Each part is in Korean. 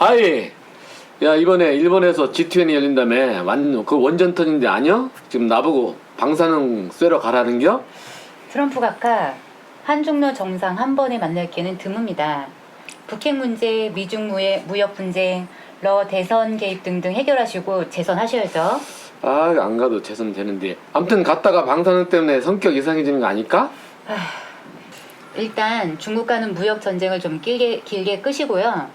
아이, 야 이번에 일본에서 G20 열린다며. 그 원전턴인데 아니야? 지금 나보고 방사능 쐬러 가라는겨? 트럼프 각하 한중러 정상 한 번에 만날 기회는 드뭅니다. 북핵 문제, 미중 무역 분쟁, 러 대선 개입 등등 해결하시고 재선하셔야죠. 아, 안 가도 재선 되는데. 아무튼 갔다가 방사능 때문에 성격 이상해지는 거 아닐까? 일단 중국과는 무역 전쟁을 좀 길게 끄시고요.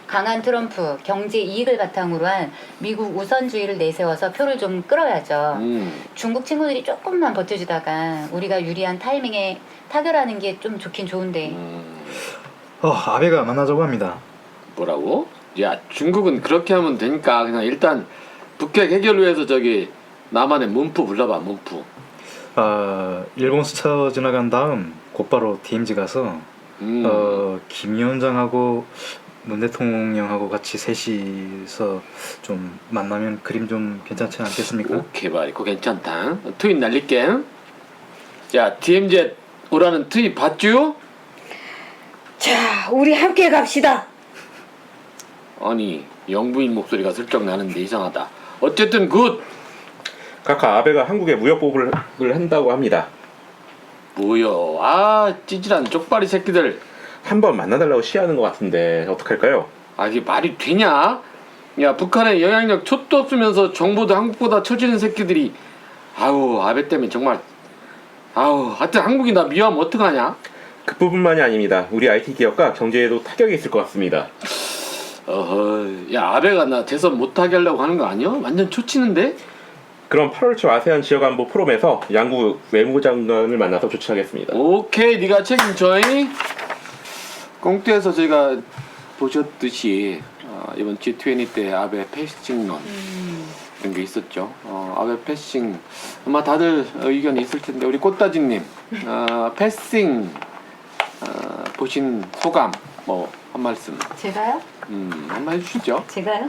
강한 트럼프, 경제 이익을 바탕으로 한 미국 우선주의를 내세워서 표를 좀 끌어야죠. 중국 친구들이 조금만 버텨주다가 우리가 유리한 타이밍에 타결하는 게 좀 좋긴 좋은데. 아베가 만나자고 합니다. 뭐라고? 야, 중국은 그렇게 하면 되니까 그냥 일단 북핵 해결 위해서 저기 남한의 문프 불러봐, 문프. 일본 스쳐 지나간 다음 곧바로 DMZ 가서 김 위원장하고 문 대통령하고 같이 셋이서 좀 만나면 그림 좀 괜찮지 않겠습니까? 오케이, 봐, 이거 괜찮다. 트윗 날릴게. 자, DMZ 오라는 트윗 봤쥬? 자, 우리 함께 갑시다. 아니, 영부인 목소리가 슬쩍 나는데 이상하다. 어쨌든 굿! 각하 아베가 한국에 무역 보복을 한다고 합니다. 뭐여, 아 찌질한 쪽발이 새끼들. 한번 만나달라고 시하는 것 같은데 어떡할까요? 아, 이게 말이 되냐? 야, 북한에 영향력 촛도 없으면서 정보도 한국보다 처지는 새끼들이. 아우, 아베 때문에 정말. 아우, 하여튼 한국이 나 미워하면 어떡하냐? 그 부분만이 아닙니다. 우리 IT 기업과 경제에도 타격이 있을 것 같습니다. 야, 아베가 나 대선 못하게 하려고 하는 거 아니야? 완전 초치는데? 그럼 8월 초 아세안 지역안보 포럼에서 양국 외무장관을 만나서 조치하겠습니다. 오케이, 네가 책임져잉. 꽁트에서 저희가 보셨듯이 이번 G20 때 아베 패싱론 이런 게 있었죠. 아베 패싱 아마 다들 의견이 있을 텐데 우리 꽃다지님 패싱 보신 소감 뭐 한 말씀. 제가요? 한번 해주시죠. 제가요?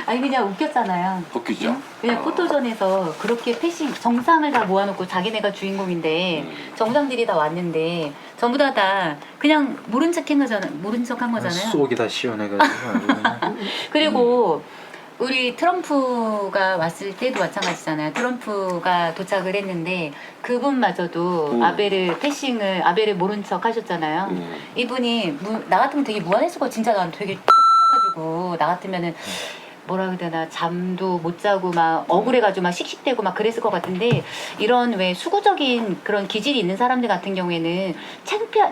아니 그냥 웃겼잖아요. 웃기죠. 응? 그냥 포토존에서 그렇게 패싱 정상을 다 모아놓고 자기네가 주인공인데 정상들이 다 왔는데 전부 다 그냥 모른 척한 거잖아요. 속이 다 시원해가지고 아주 그냥. 그리고 우리 트럼프가 왔을 때도 마찬가지잖아요. 트럼프가 도착을 했는데 그분마저도 아베를 모른 척 하셨잖아요. 이분이 나 같으면 되게 무안했을 거 진짜 난 되게 가지고 나 같으면은 뭐라 그래야 되나 잠도 못 자고 막 억울해가지고 막 씩씩대고 막 그랬을 것 같은데 이런 왜 수구적인 그런 기질이 있는 사람들 같은 경우에는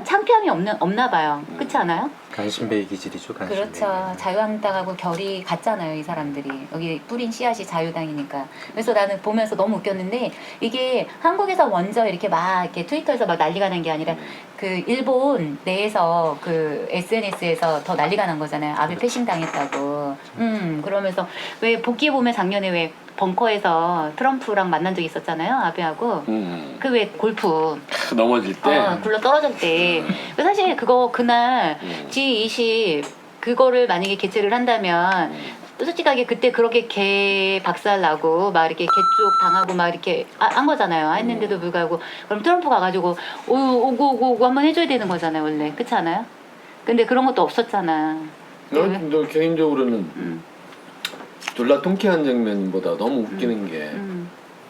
창피함이 없나 봐요. 그렇지 않아요? 간신배의 기질이죠. 간신배. 그렇죠. 자유한국당하고 결이 같잖아요. 이 사람들이. 여기 뿌린 씨앗이 자유당이니까. 그래서 나는 보면서 너무 웃겼는데 이게 한국에서 먼저 이렇게 막 이렇게 트위터에서 막 난리가 난 게 아니라 그 일본 내에서 그 SNS에서 더 난리가 난 거잖아요. 아베 패싱 당했다고. 그러면서 왜 복귀 보면 작년에 왜 벙커에서 트럼프랑 만난 적 있었잖아요. 아베하고. 그 왜 골프 넘어질 때. 굴러 떨어질 때. 사실 그날 G20 그거를 만약에 개최를 한다면 솔직하게 그때 그렇게 개 박살 나고 막 이렇게 개쪽 당하고 막 이렇게 한 거잖아요. 했는데도 불구하고 그럼 트럼프 가가지고 오고 한번 해줘야 되는 거잖아요. 원래 그렇지 않아요? 근데 그런 것도 없었잖아. 너 개인적으로는 졸라 통쾌한 장면보다 너무 웃기는 게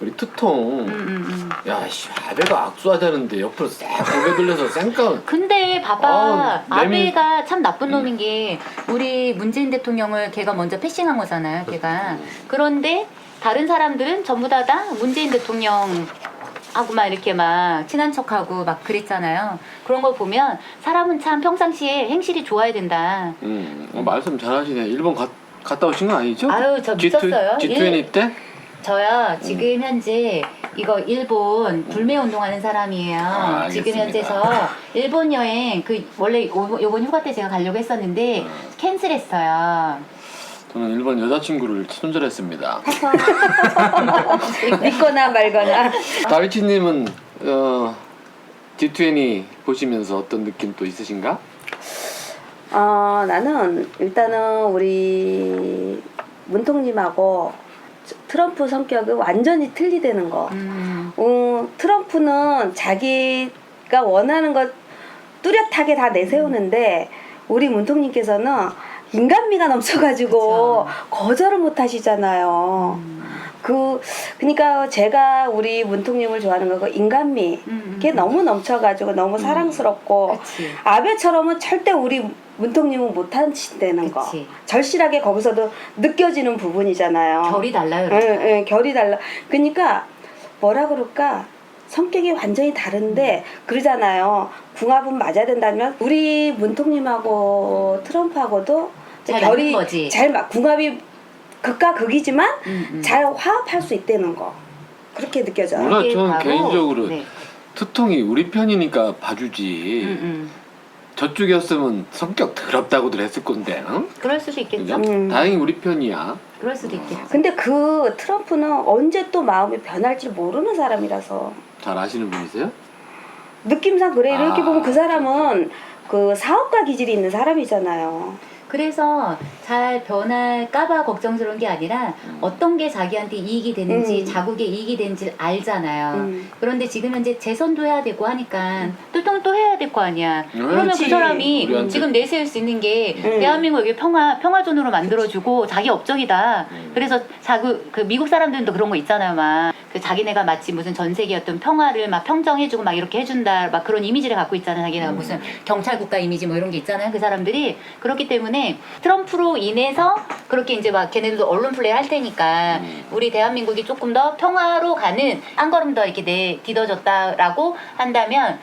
우리 투통 야씨 아베가 악수하자는데 옆으로 싹 고개 돌려서 쌩까. 근데 봐봐 내밀... 아베가 참 나쁜 놈인 게 우리 문재인 대통령을 걔가 먼저 패싱한 거잖아요. 걔가 그런데 다른 사람들은 전부 다 문재인 대통령 하고 막 이렇게 막 친한 척하고 막 그랬잖아요. 그런 걸 보면 사람은 참 평상시에 행실이 좋아야 된다. 말씀 잘하시네. 일본 갔다 오신 거 아니죠? 아유 저 미쳤어요. G20 때? 저요 지금 현재 이거 일본 불매 운동하는 사람이에요. 지금 현재서 일본 여행 그 원래 요번 휴가 때 제가 가려고 했었는데 캔슬했어요. 저는 일본 여자친구를 손절했습니다. 믿거나 말거나. 다비치님은 G20 보시면서 어떤 느낌 또 있으신가? 나는 일단은 우리 문통님하고 트럼프 성격은 완전히 틀리다는 거. 트럼프는 자기가 원하는 것 뚜렷하게 다 내세우는데 우리 문통님께서는 인간미가 넘쳐가지고 그쵸. 거절을 못 하시잖아요. 그러니까 제가 우리 문통님을 좋아하는 거고 인간미 그게 너무 넘쳐가지고 너무 사랑스럽고 그치. 아베처럼은 절대 우리 문통님은 못 하신다는 거. 그치. 절실하게 거기서도 느껴지는 부분이잖아요. 결이 달라요. 예, 예, 결이 달라. 그러니까 뭐라 그럴까? 성격이 완전히 다른데 그러잖아요. 궁합은 맞아야 된다면 우리 문통님하고 트럼프하고도 잘 맞는 거지. 궁합이 극과 극이지만 음. 잘 화합할 수 있다는 거. 그렇게 느껴져요. 몰라, 그게 저는 바로- 개인적으로 네. 투통이 우리 편이니까 봐주지. 저쪽이었으면 성격 더럽다고들 했을 건데, 응? 그럴 수도 있겠죠. 그죠? 음. 다행히 우리 편이야. 그럴 수도 있겠죠. 근데 그 트럼프는 언제 또 마음이 변할지 모르는 사람이라서 잘 아시는 분이세요? 느낌상 그래. 이렇게 아. 보면 그 사람은 그 사업가 기질이 있는 사람이잖아요. 그래서 잘 변할까봐 걱정스러운 게 아니라 어떤 게 자기한테 이익이 되는지 자국에 이익이 되는지 알잖아요. 그런데 지금 현재 재선도 해야 되고 하니까 또 해야 될 거 아니야. 그러면 그 그렇지. 사람이 우리한테. 지금 내세울 수 있는 게 대한민국 여기 평화존으로 만들어주고 자기 업적이다. 그래서 그 미국 사람들도 그런 거 있잖아요. 막 그 자기네가 마치 무슨 전 세계 어떤 평화를 막 평정해주고 막 이렇게 해준다. 막 그런 이미지를 갖고 있잖아요. 자기네가 무슨 경찰 국가 이미지 뭐 이런 게 있잖아요. 그 사람들이 그렇기 때문에 트럼프로 인해서 그렇게 이제 막 걔네들도 언론 플레이 할 테니까 우리 대한민국이 조금 더 평화로 가는 한 걸음 더 이렇게 뒤더졌다라고 한다면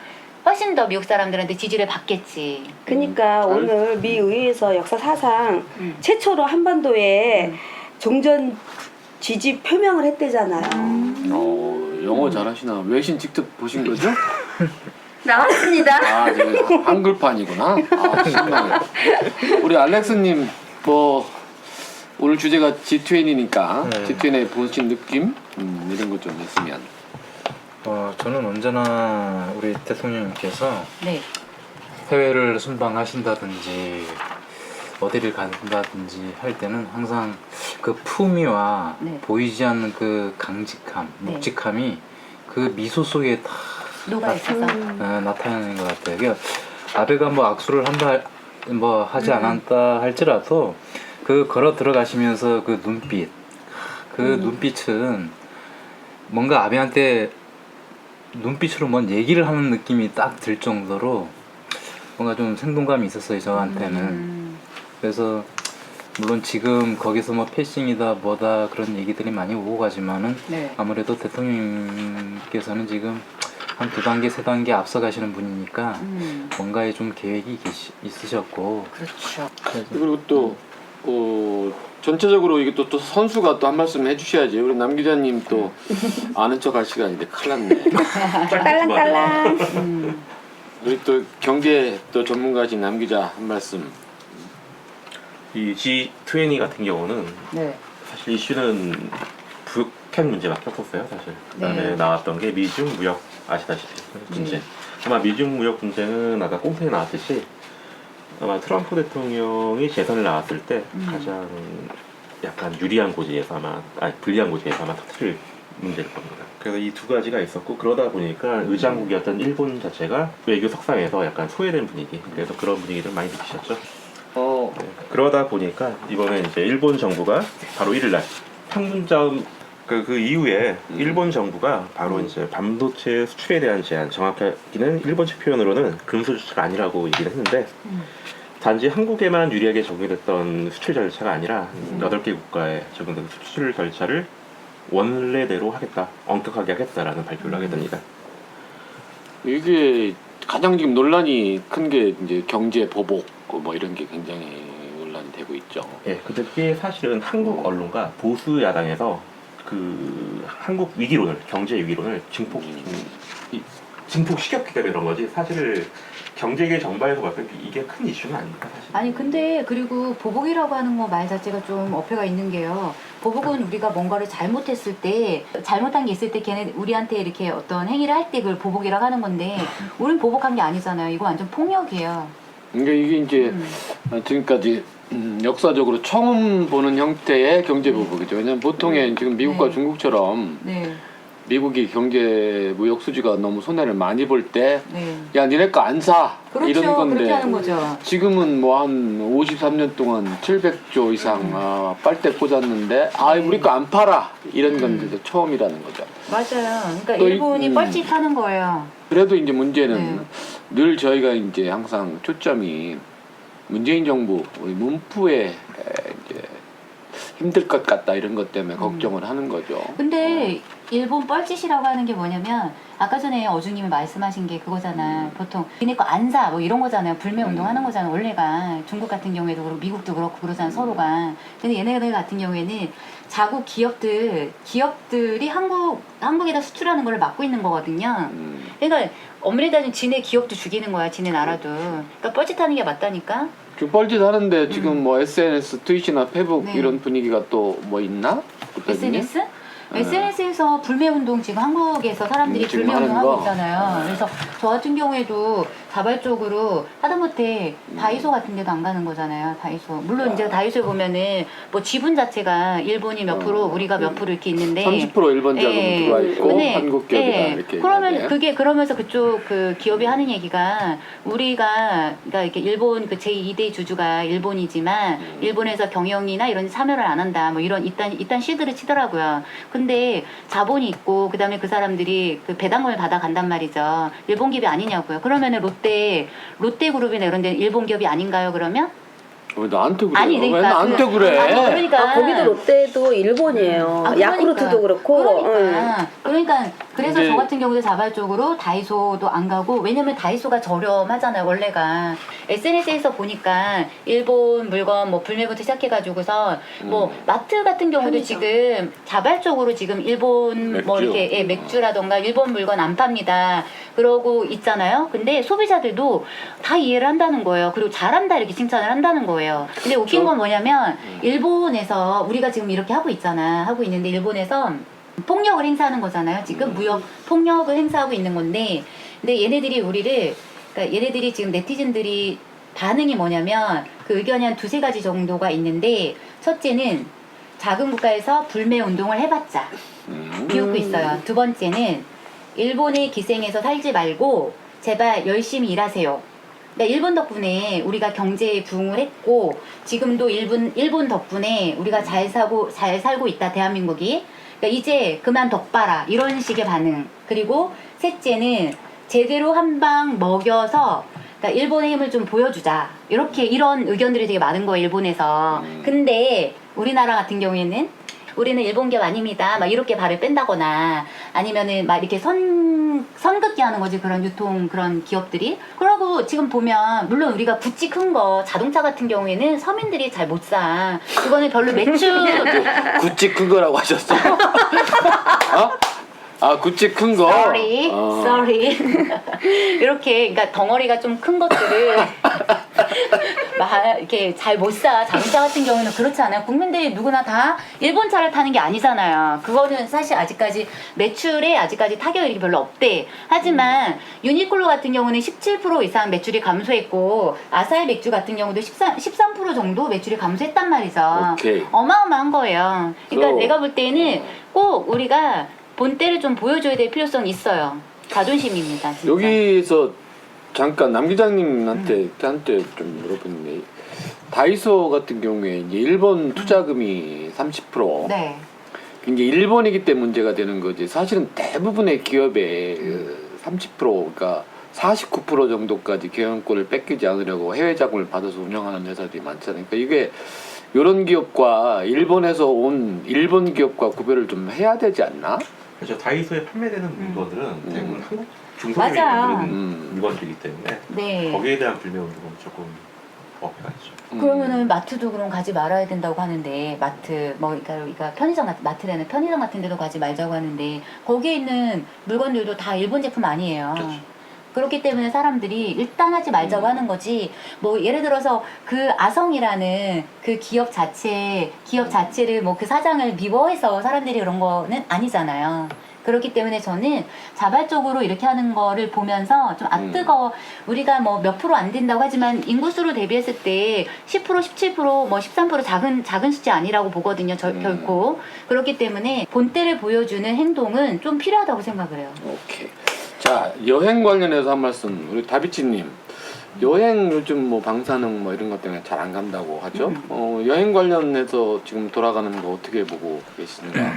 훨씬 더 미국 사람들한테 지지를 받겠지. 그러니까 오늘 미 의회에서 역사 사상 최초로 한반도에 종전 지지 표명을 했대잖아요. 영어 잘하시나? 외신 직접 보신 거죠? 나왔습니다. 아, 한글판이구나. 아, 신나네. 우리 알렉스님, 뭐 오늘 주제가 G20이니까 네. G20에 보신 느낌 이런 것 좀 있으면. 저는 언제나 우리 대통령님께서 네. 해외를 순방하신다든지 어디를 간다든지 할 때는 항상 그 품위와 네. 보이지 않는 그 강직함, 네. 묵직함이 그 미소 속에 다 녹아 있어서. 나타나는 것 같아요. 그러니까 아베가 뭐 악수를 한다, 뭐 하지 않았다 할지라도 그 걸어 들어가시면서 그 눈빛, 그 눈빛은 뭔가 아베한테 눈빛으로 뭔 얘기를 하는 느낌이 딱 들 정도로 뭔가 좀 생동감이 있었어요, 저한테는. 그래서 물론 지금 거기서 뭐 패싱이다 뭐다 그런 얘기들이 많이 오고 가지만은 네. 아무래도 대통령님께서는 지금 한 2단계, 3단계 앞서 가시는 분이니까 뭔가에 좀 계획이 있으셨고. 그렇죠. 그리고 또 전체적으로 이게 또 선수가 또 한 말씀 해주셔야지. 우리 남 기자님 또 아는 척 할 시간인데 큰일 났네. 딸랑딸랑. 우리 또 경제 또 전문가신 남 기자 한 말씀. 이 G20 같은 경우는 네. 사실 이슈는 북핵 문제밖에 없었어요, 사실. 그다음에 네. 나왔던 게 미중 무역 아시다시피 분쟁. 아마 미중 무역 분쟁은 아까 꽁트에 나왔듯이 아마 트럼프 대통령이 재선을 나왔을 때 가장 약간 유리한 고지에서 불리한 고지에서 아마 터트릴 문제일 겁니다. 그래서 이 두 가지가 있었고 그러다 보니까 의장국이었던 일본 자체가 외교 석상에서 약간 소외된 분위기. 그래서 그런 분위기를 많이 느끼셨죠. 네, 그러다 보니까 이번에 이제 일본 정부가 바로 1일날 판문점 그 이후에 일본 정부가 바로 이제 반도체 수출에 대한 제한, 정확하게는 일본 측 표현으로는 금수 조치가 아니라고 얘기를 했는데 단지 한국에만 유리하게 적용됐던 수출 절차가 아니라 8개 국가에 적용된 수출 절차를 원래대로 하겠다, 엄격하게 하겠다라는 발표를 하게 됩니다. 이게 가장 지금 논란이 큰 게 이제 경제 보복 뭐 이런 게 굉장히 논란이 되고 있죠. 예, 근데 그게 사실은 한국 언론과 보수 야당에서 그 한국 위기론을, 경제 위기론을 증폭시켰기 때문에 그런 거지. 사실 경제계 정바에서 봤을 때 이게 큰 이슈는 아닙니다. 사실. 아니 근데 그리고 보복이라고 하는 거 말 자체가 좀 어폐가 있는 게요. 보복은 우리가 뭔가를 잘못했을 때, 잘못한 게 있을 때 걔네 우리한테 이렇게 어떤 행위를 할 때 그걸 보복이라고 하는 건데 우린 보복한 게 아니잖아요. 이거 완전 폭력이에요. 그러니까 이게 이제 지금까지 역사적으로 처음 보는 형태의 경제 보복이죠. 왜냐하면 보통의 지금 미국과 네. 중국처럼 네. 미국이 경제 무역 수지가 너무 손해를 많이 볼 때 네. 야 니네 거 안 사 그렇죠. 이런 그렇게 하는 건데 거죠. 지금은 뭐 한 53년 동안 700조 이상 빨대 꽂았는데 아 네. 우리 거 안 팔아 이런 건 이제 처음이라는 거죠. 맞아요. 그러니까 또 일본이 뻘짓하는 거예요. 그래도 이제 문제는 네. 늘 저희가 이제 항상 초점이 문재인 정부 우리 문프에 이제 힘들 것 같다 이런 것 때문에 걱정을 하는 거죠. 근데 일본 뻘짓이라고 하는 게 뭐냐면 아까 전에 어중님이 말씀하신 게 그거잖아. 보통 니네 거 안 사 뭐 이런 거잖아요. 불매 운동하는 거잖아. 원래가 중국 같은 경우에도 그렇고 미국도 그렇고 그러잖아 서로가. 근데 얘네들 같은 경우에는 자국 기업들이 한국에다 수출하는 걸 막고 있는 거거든요. 그러니까 엄밀히 따지면 지네 기업도 죽이는 거야. 지네 나라도. 그러니까 뻘짓하는 게 맞다니까. 지금 뻘짓 하는데 지금 뭐 SNS, 트위치나 페북 네. 이런 분위기가 또 뭐 있나? SNS? SNS에서 불매운동 지금 한국에서 사람들이 지금 불매운동 하는 하고 거? 있잖아요. 그래서 저 같은 경우에도 자발적으로 하다못해 다이소 같은 데도 안 가는 거잖아요. 다이소. 물론 이제 다이소에 보면은 뭐 지분 자체가 일본이 몇 프로, 우리가 몇 프로 이렇게 있는데 30% 일본 자금 예. 들어와 있고 근데, 한국 기업이다 예. 이렇게. 그러면 얘기하네. 그게 그러면서 그쪽 그 기업이 하는 얘기가 우리가 그러니까 이렇게 일본 그 제2대 주주가 일본이지만 일본에서 경영이나 이런 참여를 안 한다. 뭐 이런 일단 실드를 치더라고요. 근데 자본이 있고 그다음에 그 사람들이 그 배당금을 받아 간단 말이죠. 일본 기업이 아니냐고요. 그러면은 롯데그룹이나 이런 데는 일본 기업이 아닌가요? 그러면? 왜 나한테 그래? 아니, 왜 그러니까 나한테 그- 그래? 아니, 그러니까 아, 거기도 롯데도 일본이에요. 아, 그러니까. 야쿠르트도 그렇고. 그러니까 그래서 근데- 저 같은 경우도 자발적으로 다이소도 안 가고 왜냐면 다이소가 저렴하잖아요 원래가 SNS에서 보니까 일본 물건 뭐 불매부터 시작해가지고서 뭐 마트 같은 경우도 편의점. 지금 자발적으로 지금 일본 뭐 맥주. 이렇게 맥주라던가 일본 물건 안 팝니다 그러고 있잖아요. 근데 소비자들도 다 이해를 한다는 거예요. 그리고 잘한다 이렇게 칭찬을 한다는 거예요. 근데 웃긴 건 뭐냐면 일본에서 우리가 지금 이렇게 하고 있는데 일본에서 폭력을 행사하는 거잖아요. 지금 무역 폭력을 행사하고 있는 건데, 근데 그러니까 얘네들이 지금 네티즌들이 반응이 뭐냐면 그 의견이 한 두세 가지 정도가 있는데, 첫째는 작은 국가에서 불매 운동을 해봤자 비웃고 있어요. 두 번째는 일본의 기생에서 살지 말고 제발 열심히 일하세요. 그러니까 일본 덕분에 우리가 경제에 부응을 했고 지금도 일본 덕분에 우리가 잘 살고 있다 대한민국이. 그러니까 이제 그만 덕봐라 이런 식의 반응. 그리고 셋째는 제대로 한 방 먹여서 그러니까 일본의 힘을 좀 보여주자. 이런 의견들이 되게 많은 거예요 일본에서. 근데 우리나라 같은 경우에는 우리는 일본 기업 아닙니다. 막 이렇게 발을 뺀다거나 아니면은 막 이렇게 선긋기 하는 거지 그런 유통 그런 기업들이. 그러고 지금 보면 물론 우리가 구찌 큰 거 자동차 같은 경우에는 서민들이 잘 못 사. 그거는 별로 매출 구찌 큰 거라고 하셨어? 어? 아 구찌 큰 거. sorry. 이렇게 그러니까 덩어리가 좀 큰 것들을 막 이렇게 잘 못 사. 자동차 같은 경우는 그렇지 않아요. 국민들이 누구나 다 일본 차를 타는 게 아니잖아요. 그거는 사실 아직까지 매출에 아직까지 타격이 별로 없대. 하지만 유니클로 같은 경우는 17% 이상 매출이 감소했고 아사히 맥주 같은 경우도 13% 정도 매출이 감소했단 말이죠. 오케이. 어마어마한 거예요. 그러니까 그럼. 내가 볼 때는 꼭 우리가 본때를 좀 보여줘야 될 필요성이 있어요. 자존심입니다. 진짜. 여기서 잠깐 남 기자님한테 한테 좀 물어보는데 다이소 같은 경우에 이제 일본 투자금이 30%. 네. 이게 일본이기 때문에 문제가 되는 거지. 사실은 대부분의 기업의 30% 그러니까 49% 정도까지 경영권을 뺏기지 않으려고 해외 자금을 받아서 운영하는 회사들이 많잖아요. 그러니까 이게 이런 기업과 일본에서 온 일본 기업과 구별을 좀 해야 되지 않나? 그렇죠. 다이소에 판매되는 물건들은 대부분 한국 중소기업이 맞아. 만드는 물건들이기 때문에 네. 거기에 대한 불매 운동은 조금 어깨가 있죠. 그러면은 마트도 그럼 가지 말아야 된다고 하는데 마트 뭐 그러니까 편의점 같은 마트라는 편의점 같은 데도 가지 말자고 하는데 거기에 있는 물건들도 다 일본 제품 아니에요. 그렇죠. 그렇기 때문에 사람들이 일단 하지 말자고 하는 거지. 뭐 예를 들어서 그 아성이라는 그 기업 자체를 뭐 그 사장을 미워해서 사람들이 그런 거는 아니잖아요. 그렇기 때문에 저는 자발적으로 이렇게 하는 거를 보면서 좀 뜨거워. 우리가 뭐 몇 프로 안 된다고 하지만 인구수로 대비했을 때 10%, 17%, 뭐 13% 작은 숫자 아니라고 보거든요. 결코. 그렇기 때문에 본때를 보여주는 행동은 좀 필요하다고 생각을 해요. 오케이. 자, 여행 관련해서 한 말씀. 우리 다비치님. 여행 요즘 뭐 방사능 뭐 이런 것 때문에 잘 안 간다고 하죠. 여행 관련해서 지금 돌아가는 거 어떻게 보고 계십니까?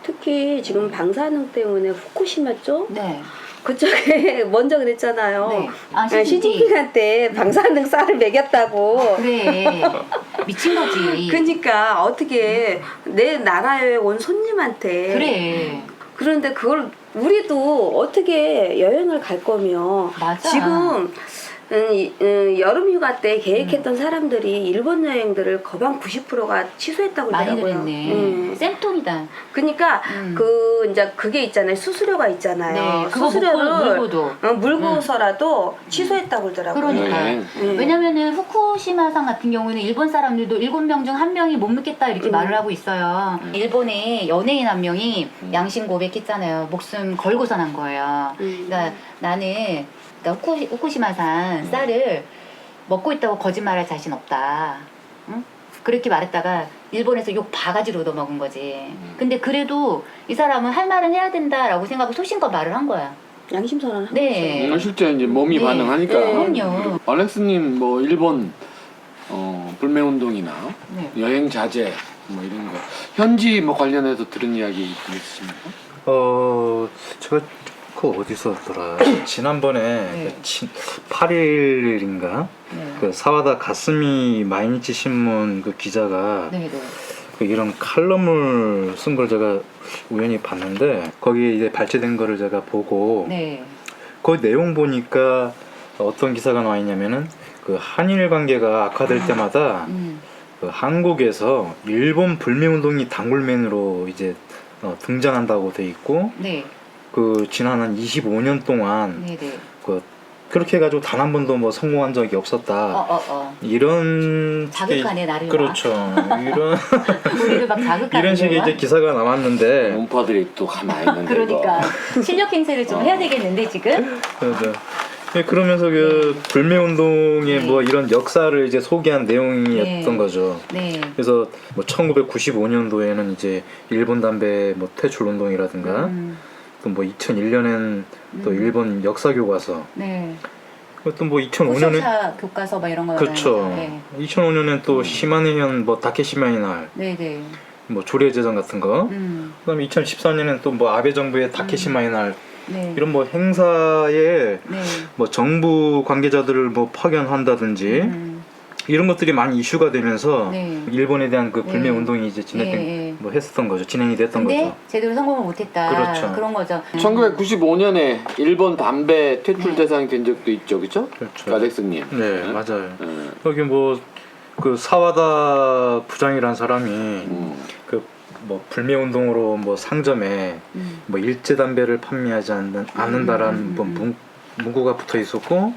특히 지금 방사능 때문에 후쿠시마 쪽 네. 그쪽에 먼저 그랬잖아요. 네. 아, 시진핑한테 방사능 쌀을 먹였다고. 그래. 미친 거지. 그러니까 어떻게 내 나라에 온 손님한테 그래. 그런데 그걸 우리도 어떻게 여행을 갈 거며 맞아. 지금 여름 휴가 때 계획했던 사람들이 일본 여행들을 거의 90%가 취소했다고 많이 그러더라고요. 그랬네. 쌤통이다. 그러니까 이제 그게 있잖아요. 수수료가 있잖아요. 네, 그거 수수료를 물고도. 물고서라도 취소했다고 그러더라고요. 그러니까. 네. 왜냐면은 후쿠시마산 같은 경우는 일본 사람들도 7명 중 1명이 못 믿겠다 이렇게 말을 하고 있어요. 일본에 연예인 한 명이 양심 고백했잖아요. 목숨 걸고선 한 거예요. 그러니까 나는 후쿠시마산 쌀을 먹고 있다고 거짓말할 자신 없다. 응? 그렇게 말했다가 일본에서 욕 바가지로 얻어먹은 거지. 근데 그래도 이 사람은 할 말은 해야 된다라고 생각하고 소신껏 말을 한 거야. 양심 선언을 한 네. 실제 이제 몸이 네. 반응하니까. 네. 그럼요. 알렉스님 뭐 일본 불매 운동이나 네. 여행 자제 뭐 이런 거 현지 뭐 관련해서 들은 이야기 있으십니까? 제가 그 어디서더라 지난번에 네. 8일인가 네. 그 사와다 가스미 마이니치 신문 그 기자가 네, 네. 그 이런 칼럼을 쓴 걸 제가 우연히 봤는데 거기에 이제 발췌된 거를 제가 보고 네. 그 내용 보니까 어떤 기사가 나와 있냐면은 그 한일 관계가 악화될 때마다 그 한국에서 일본 불매 운동이 단골맨으로 이제 등장한다고 돼 있고 네. 그 지난 한 25년 동안 네, 네. 그렇게 해가지고 단 한 번도 뭐 성공한 적이 없었다. 이런 자극하네, 식의- 나를 그렇죠. 이런 우리를 막 자극하는 이런 식의 거야? 이제 기사가 나왔는데 문파들이 또 가만히 있는데. 그러니까 실력 행세를 좀 해야 되겠는데 지금? 그래서 그러면서 그 불매 운동의 네. 뭐 이런 역사를 이제 소개한 내용이었던 네. 거죠. 네. 그래서 뭐 1995년도에는 이제 일본 담배 뭐 퇴출 운동이라든가 또 뭐 2001년엔 또 일본 역사 교과서 네. 또 뭐 2005년에 포쇼차 교과서 막 이런 거. 그렇죠. 네. 2005년엔 또 시마네현 뭐 다케시마의 날, 네, 네. 뭐 조례제정 같은 거. 그다음에 2014년엔 또 뭐 아베 정부의 다케시마의 날 네. 이런 뭐 행사에 네. 뭐 정부 관계자들을 뭐 파견한다든지 이런 것들이 많이 이슈가 되면서 네. 일본에 대한 그 불매 네. 운동이 이제 뭐 했었던 거죠. 진행이 됐던 근데 거죠. 제대로 성공을 못했다. 그렇죠. 그런 거죠. 1995년에 일본 담배 퇴출 대상이 된 적도 있죠, 그렇죠? 그렇죠. 알렉스님. 네, 맞아요. 여기 뭐 그 사와다 부장이란 사람이 그 뭐 불매 운동으로 뭐 상점에 뭐 일제 담배를 판매하지 않는다라는 뭐 문구가 붙어 있었고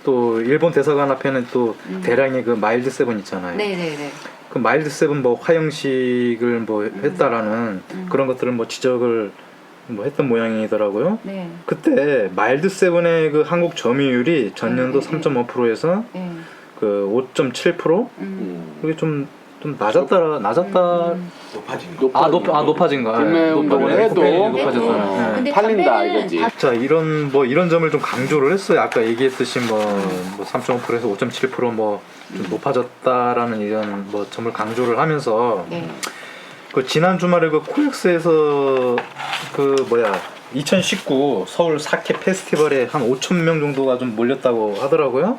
또 일본 대사관 앞에는 또 대량의 그 마일드 세븐 있잖아요. 네, 네, 네. 그 마일드 세븐 뭐 화형식을 뭐 했다라는 그런 것들을 뭐 지적을 뭐 했던 모양이더라고요. 네. 그때 마일드 세븐의 그 한국 점유율이 전년도 네, 네, 3.5%에서 네. 그 5.7%? 그게 좀 낮았다. 높아진 높아진 거. 불매 운동을 해도 높아졌다. 근데 팔린다 담배는 이거지. 자, 이런 점을 좀 강조를 했어요. 아까 얘기했듯이 뭐 3.5%에서 5.7% 좀 높아졌다라는 이런 뭐 점을 강조를 하면서 네. 그 지난 주말에 그 코엑스에서 2019 서울 사케 페스티벌에 한 5,000명 정도가 좀 몰렸다고 하더라고요.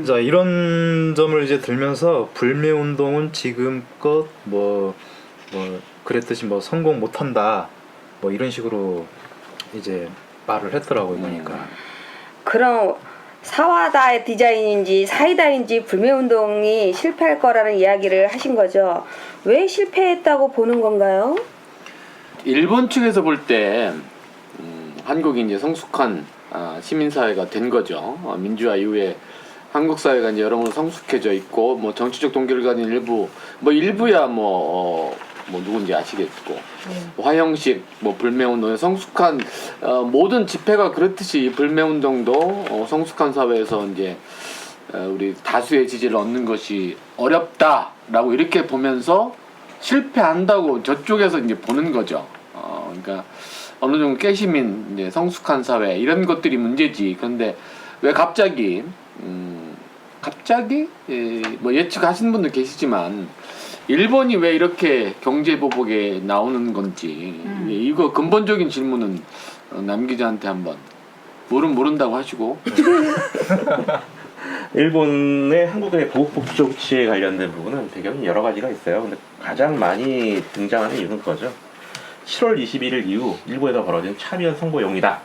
자, 이런 점을 이제 들면서 불매 운동은 지금껏 뭐 그랬듯이 뭐 성공 못한다 뭐 이런 식으로 이제 말을 했더라고요. 보니까. 그럼 사와다의 디자인인지 사이다인지 불매운동이 실패할 거라는 이야기를 하신 거죠. 왜 실패했다고 보는 건가요? 일본 측에서 볼 때 한국이 이제 성숙한 시민사회가 된 거죠. 민주화 이후에 한국 사회가 이제 여러모로 성숙해져 있고 뭐 정치적 동기를 가진 일부야 뭐 뭐 누군지 아시겠고 네. 화형식, 뭐 불매운동, 성숙한 모든 집회가 그렇듯이 불매운동도 성숙한 사회에서 이제 우리 다수의 지지를 얻는 것이 어렵다라고 이렇게 보면서 실패한다고 저쪽에서 이제 보는 거죠. 그러니까 어느 정도 깨시민, 이제 성숙한 사회 이런 것들이 문제지. 그런데 왜 갑자기 뭐 예측하시는 분도 계시지만 일본이 왜 이렇게 경제 보복에 나오는 건지 이거 근본적인 질문은 남 기자한테 한번 모른다고 하시고. 일본의 한국의 보복 정치에 관련된 부분은 배경이 여러 가지가 있어요. 근데 가장 많이 등장하는 이유는 그거죠. 7월 21일 이후 일본에서 벌어진 참여 선거용이다.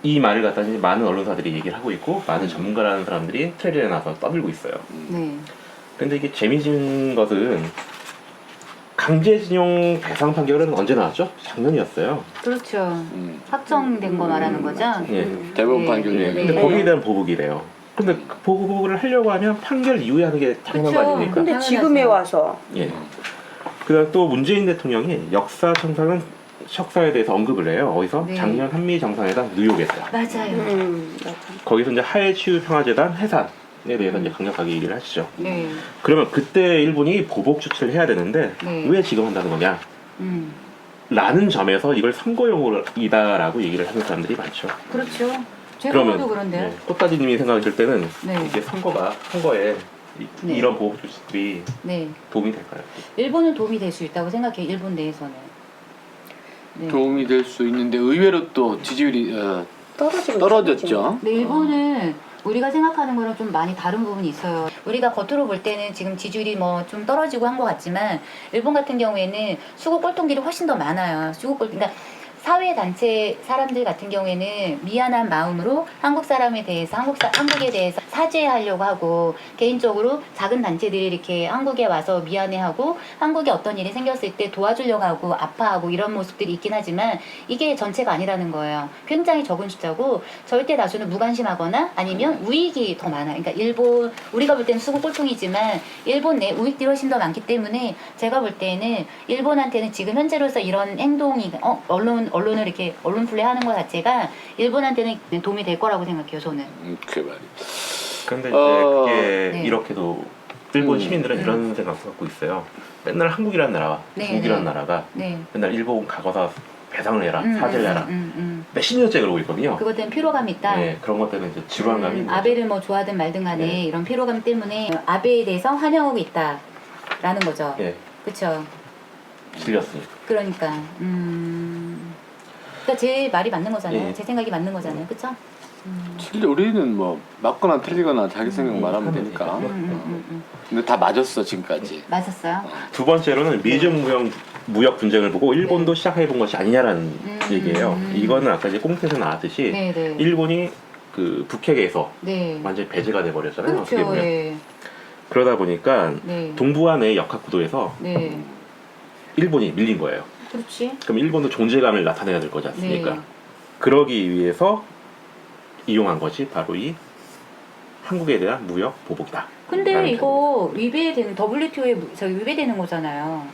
이 말을 갖다 이제 많은 언론사들이 얘기를 하고 있고 많은 전문가라는 사람들이 트레일에 나서 떠들고 있어요. 네. 근데 이게 재미진 것은 강제징용 배상 판결은 언제 나왔죠? 작년이었어요. 그렇죠. 확정된 거 말하는 거죠? 예. 대법원 네. 판결 예. 얘기. 근데 네. 거기에 대한 보복이래요. 근데 그 보복을 하려고 하면 판결 이후에 하는 게 당연한 거 그쵸. 아닙니까? 근데 지금에 와서 예. 그다음 또 문재인 대통령이 역사 척사에 대해서 언급을 해요. 어디서? 네. 작년 한미 정상회담 뉴욕에서. 맞아요. 맞아. 거기서 이제 하해치유평화재단 해산에 대해서 이제 강력하게 얘기를 하시죠. 네. 그러면 그때 일본이 보복 조치를 해야 되는데 네. 왜 지금 한다는 거냐? 라는 점에서 이걸 선거용이다라고 얘기를 하는 사람들이 많죠. 그렇죠. 제가 봐도 그런데요. 네, 꽃다지님이 생각하실 때는 네. 이게 선거에 네. 이런 보복 조치들이 네. 도움이 될까요? 일본은 도움이 될 수 있다고 생각해요. 일본 내에서는. 네. 도움이 될 수 있는데 의외로 또 지지율이 떨어졌죠. 근데 일본은 우리가 생각하는 거랑 좀 많이 다른 부분이 있어요. 우리가 겉으로 볼 때는 지금 지지율이 뭐 좀 떨어지고 한 것 같지만 일본 같은 경우에는 수구 꼴통들이 훨씬 더 많아요. 그러니까 사회 단체 사람들 같은 경우에는 미안한 마음으로 한국 사람에 대해서 한국에 대해서 사죄하려고 하고 개인적으로 작은 단체들이 이렇게 한국에 와서 미안해하고 한국에 어떤 일이 생겼을 때 도와주려고 하고 아파하고 이런 모습들이 있긴 하지만 이게 전체가 아니라는 거예요. 굉장히 적은 숫자고 절대 다수는 무관심하거나 아니면 우익이 더 많아요. 그러니까 일본 우리가 볼 때는 수구 꼴통이지만 일본 내 우익들이 훨씬 더 많기 때문에 제가 볼 때는 일본한테는 지금 현재로서 이런 행동이 언론을 이렇게 언론 플레이하는 것 자체가 일본한테는 도움이 될 거라고 생각해요. 저는. 그 말이. 근데 이제 그게 네. 이렇게도 일본 시민들은 이런 생각을 갖고 있어요. 맨날 한국이라는 나라와 네, 중국이라는 네. 나라가 네. 맨날 일본 과거사 배상을 해라, 사죄를 해라. 몇십 년째 그러고 있거든요. 그것 때문에 피로감이 있다. 네, 그런 것 때문에 이제 지루한감이 있는 거죠. 아베를 뭐 좋아하든 말든 간에 네. 이런 피로감 때문에 아베에 대해서 환영하고 있다라는 거죠. 예, 그렇죠. 질렸으니까. 그러니까 그러니까 제 말이 맞는 거잖아요. 예. 제 생각이 맞는 거잖아요. 그렇죠? 실제 우리는 뭐 맞거나 틀리거나 자기 생각 말하면 하면 되니까. 되니까. 근데 다 맞았어 지금까지. 맞았어요. 두 번째로는 미중 무역 분쟁을 보고 일본도 시작해본 것이 아니냐라는 얘기예요. 이거는 아까 이제 꽁트에서 나왔듯이 네, 네. 일본이 그 북핵에서 네. 완전히 배제가 돼버렸잖아요. 어떻게 그렇죠. 보면. 예. 그러다 보니까 네. 동북아의 역학 구도에서 네. 일본이 밀린 거예요. 그렇지. 그럼 일본도 존재감을 나타내야 될 거지 않습니까? 네. 그러기 위해서 이용한 것이 바로 이 한국에 대한 무역 보복이다. 근데 라는 이거 위배되는 WTO에 위배되는 거잖아요.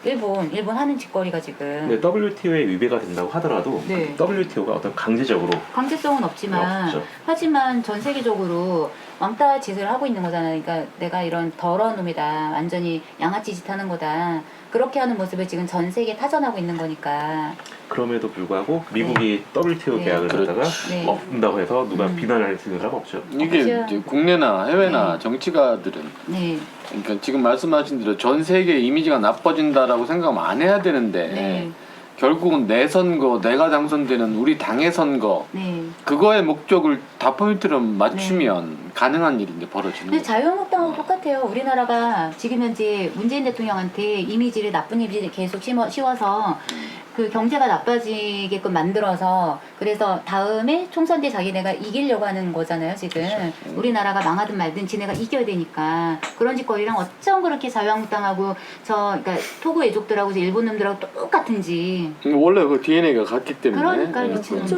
일본 하는 짓거리가 지금 근데 WTO에 위배가 된다고 하더라도 네. WTO가 어떤 강제적으로 강제성은 없지만 없죠. 하지만 전 세계적으로 왕따 짓을 하고 있는 거잖아요. 그러니까 내가 이런 더러운 놈이다. 완전히 양아치 짓 하는 거다. 그렇게 하는 모습을 지금 전 세계에 타전하고 있는 거니까. 그럼에도 불구하고 미국이 WTO 네. 계약을 갖다가 그렇지. 네. 엎는다고 해서 누가 비난할 수 있는 사람 없죠. 이게 그렇죠. 이제 국내나 해외나 네. 정치가들은 네. 그러니까 지금 말씀하신 대로 전 세계 이미지가 나빠진다라고 생각하면 안 해야 되는데 네. 결국은 내 선거, 내가 당선되는 우리 당의 선거 네. 그거의 목적을 다 포인트로 맞추면 가능한 일이 이제 벌어지는 근데 거죠. 자유한국당하고 똑같아요. 우리나라가 지금 현재 문재인 대통령한테 이미지를 나쁜 이미지를 계속 씌워서 그 경제가 나빠지게끔 만들어서 그래서 다음에 총선 때 자기네가 이기려고 하는 거잖아요. 지금 우리나라가 망하든 말든 지네가 이겨야 되니까 그런 짓거리랑 어쩜 그렇게 자유한국당하고 그러니까 토고 애족들하고 일본 놈들하고 똑같은지. 원래 그 DNA가 같기 때문에 그러니까요.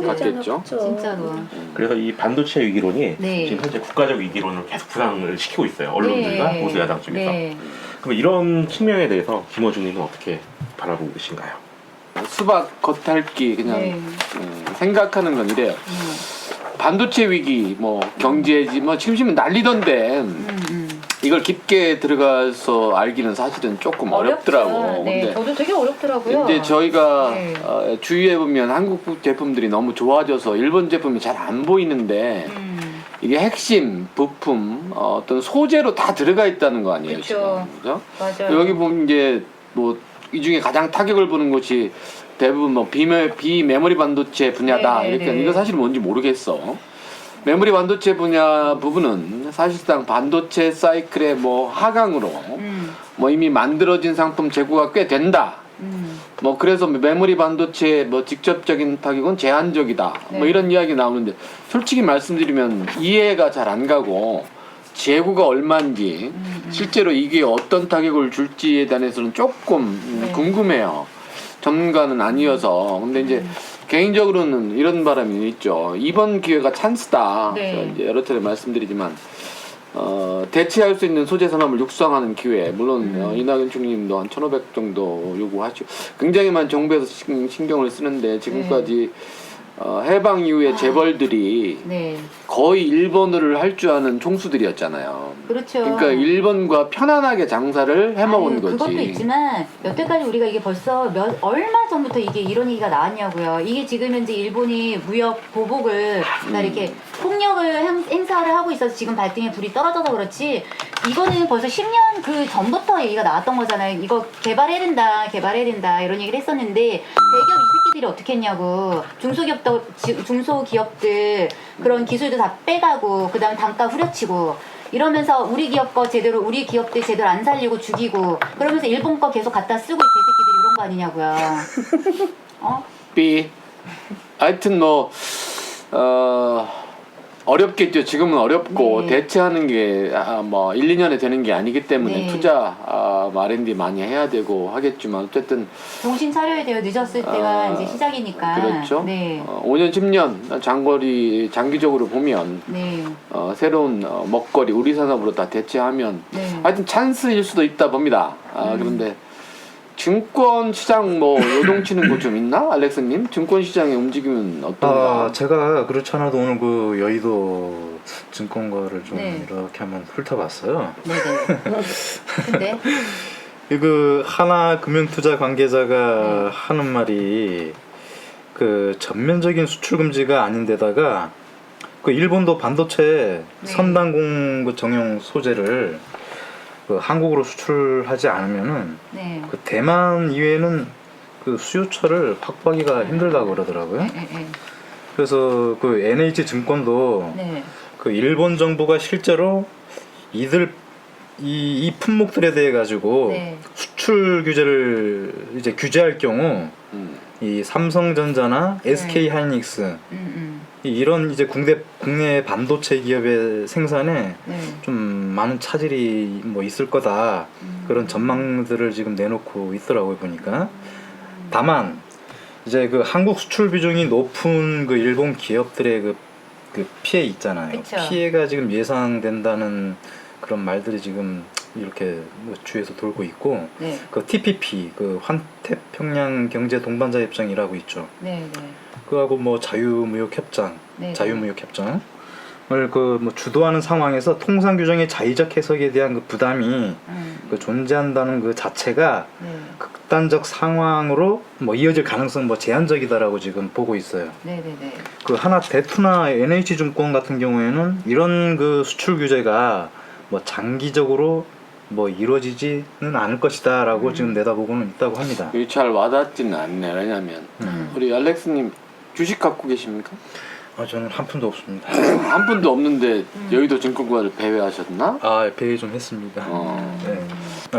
같겠죠. 진짜로. 그래서 이 반도체 위기론이 네. 지금 현재 국가적 위기론을 계속 부상을 시키고 있어요. 언론들과 네. 보수 야당 쪽에서. 네. 그럼 이런 측면에 대해서 김어준님은 어떻게 바라보고 계신가요? 수박 겉핥기 그냥 네. 생각하는 건 이래요. 반도체 위기, 뭐 경제지, 뭐 지금 난리던데 이걸 깊게 들어가서 알기는 사실은 조금 어렵더라고. 네, 근데 저도 되게 어렵더라고요. 이제 저희가 네. 주위에 보면 한국 제품들이 너무 좋아져서 일본 제품이 잘 안 보이는데 이게 핵심 부품 어떤 소재로 다 들어가 있다는 거 아니에요? 그쵸. 지금 그죠? 맞아요. 여기 보면 이제 뭐 이 중에 가장 타격을 보는 것이 대부분 뭐 비메모리 반도체 분야다 네, 이렇게 네. 이거 사실 뭔지 모르겠어. 메모리 반도체 분야 부분은 사실상 반도체 사이클의 뭐 하강으로 뭐 이미 만들어진 상품 재고가 꽤 된다. 뭐 그래서 메모리 반도체 뭐 직접적인 타격은 제한적이다. 네. 뭐 이런 이야기 나오는데 솔직히 말씀드리면 이해가 잘 안 가고 재고가 얼마인지 실제로 이게 어떤 타격을 줄지에 대해서는 조금 네. 궁금해요. 전문가는 아니어서. 근데 이제 개인적으로는 이런 바람이 있죠. 이번 기회가 찬스다. 네. 제가 이제 여러 차례 말씀드리지만 대체할 수 있는 소재 산업을 육성하는 기회. 물론 이낙연 총리님도 한 1,500 정도 요구하시고 굉장히 많은 정부에서 신경을 쓰는데 지금까지 해방 이후에 재벌들이 네. 거의 일본어를 할 줄 아는 총수들이었잖아요. 그렇죠. 그러니까 일본과 편안하게 장사를 해먹은 아유, 거지. 그것도 있지만 여태까지 우리가 이게 벌써 얼마 전부터 이게 이런 얘기가 나왔냐고요. 이게 지금 현재 일본이 무역 보복을 이렇게 폭력을 행사를 하고 있어서 지금 발등에 불이 떨어져서 그렇지. 이거는 벌써 10년 그 전부터 얘기가 나왔던 거잖아요. 이거 개발해야 된다 이런 얘기를 했었는데 대기업 이 새끼들이 어떻게 했냐고. 중소기업들 그런 기술도 다 빼가고 그다음 단가 후려치고 이러면서 우리 기업들 제대로 안 살리고 죽이고 그러면서 일본 거 계속 갖다 쓰고 이 개새끼들이 이런 거 아니냐고요. B. 하여튼 뭐 어렵겠죠. 지금은 어렵고 네. 대체하는 게 뭐 1, 2년에 되는 게 아니기 때문에 네. 투자 R&D 많이 해야 되고 하겠지만 어쨌든 정신 차려야 돼요. 늦었을 때가 이제 시작이니까. 그렇죠. 네. 5년 10년 장기적으로 보면 네. 새로운 먹거리 우리 산업으로 다 대체하면 네. 하여튼 찬스일 수도 있다 봅니다. 그런데 증권 시장 뭐 요동치는 거 좀 있나? 알렉스님? 증권 시장의 움직임은 어떤가? 제가 그렇지 않아도 오늘 그 여의도 증권가를 좀 네. 이렇게 한번 훑어봤어요. 네네. 근데 그 하나 금융투자 관계자가 하는 말이 그 전면적인 수출 금지가 아닌데다가 그 일본도 반도체 네. 선단공 그 정용 소재를 그 한국으로 수출하지 않으면은 네. 그 대만 이외에는 그 수요처를 확보하기가 힘들다고 그러더라고요. 네. 그래서 그 NH 증권도 네. 그 일본 정부가 실제로 이 품목들에 대해 가지고 네. 수출 규제를 이제 규제할 경우 이 삼성전자나 SK 하이닉스 이런 이제 국내 반도체 기업의 생산에 네. 좀 많은 차질이 뭐 있을 거다 그런 전망들을 지금 내놓고 있더라고요 보니까. 다만 이제 그 한국 수출 비중이 높은 그 일본 기업들의 그 피해 있잖아요. 그쵸. 피해가 지금 예상된다는 그런 말들이 지금 이렇게 뭐 주위에서 돌고 있고, 네. 그 TPP 그 환태평양 경제 동반자 협정이라고 있죠. 네. 그하고 뭐 자유무역협정, 네. 자유무역협정을 그 뭐 주도하는 상황에서 통상 규정의 자의적 해석에 대한 그 부담이 그 존재한다는 그 자체가 네. 극단적 상황으로 뭐 이어질 가능성 뭐 제한적이다라고 지금 보고 있어요. 네. 그 하나 대투나 NH증권 같은 경우에는 이런 그 수출 규제가 뭐 장기적으로 뭐 이루어지지는 않을 것이다라고 지금 내다보고는 있다고 합니다. 이게 잘 와닿지는 않네. 왜냐면 우리 알렉스님 주식 갖고 계십니까? 저는 한 푼도 없습니다. 한 분도 없는데 여의도 증권가를 배회하셨나? 배회 좀 했습니다. 네.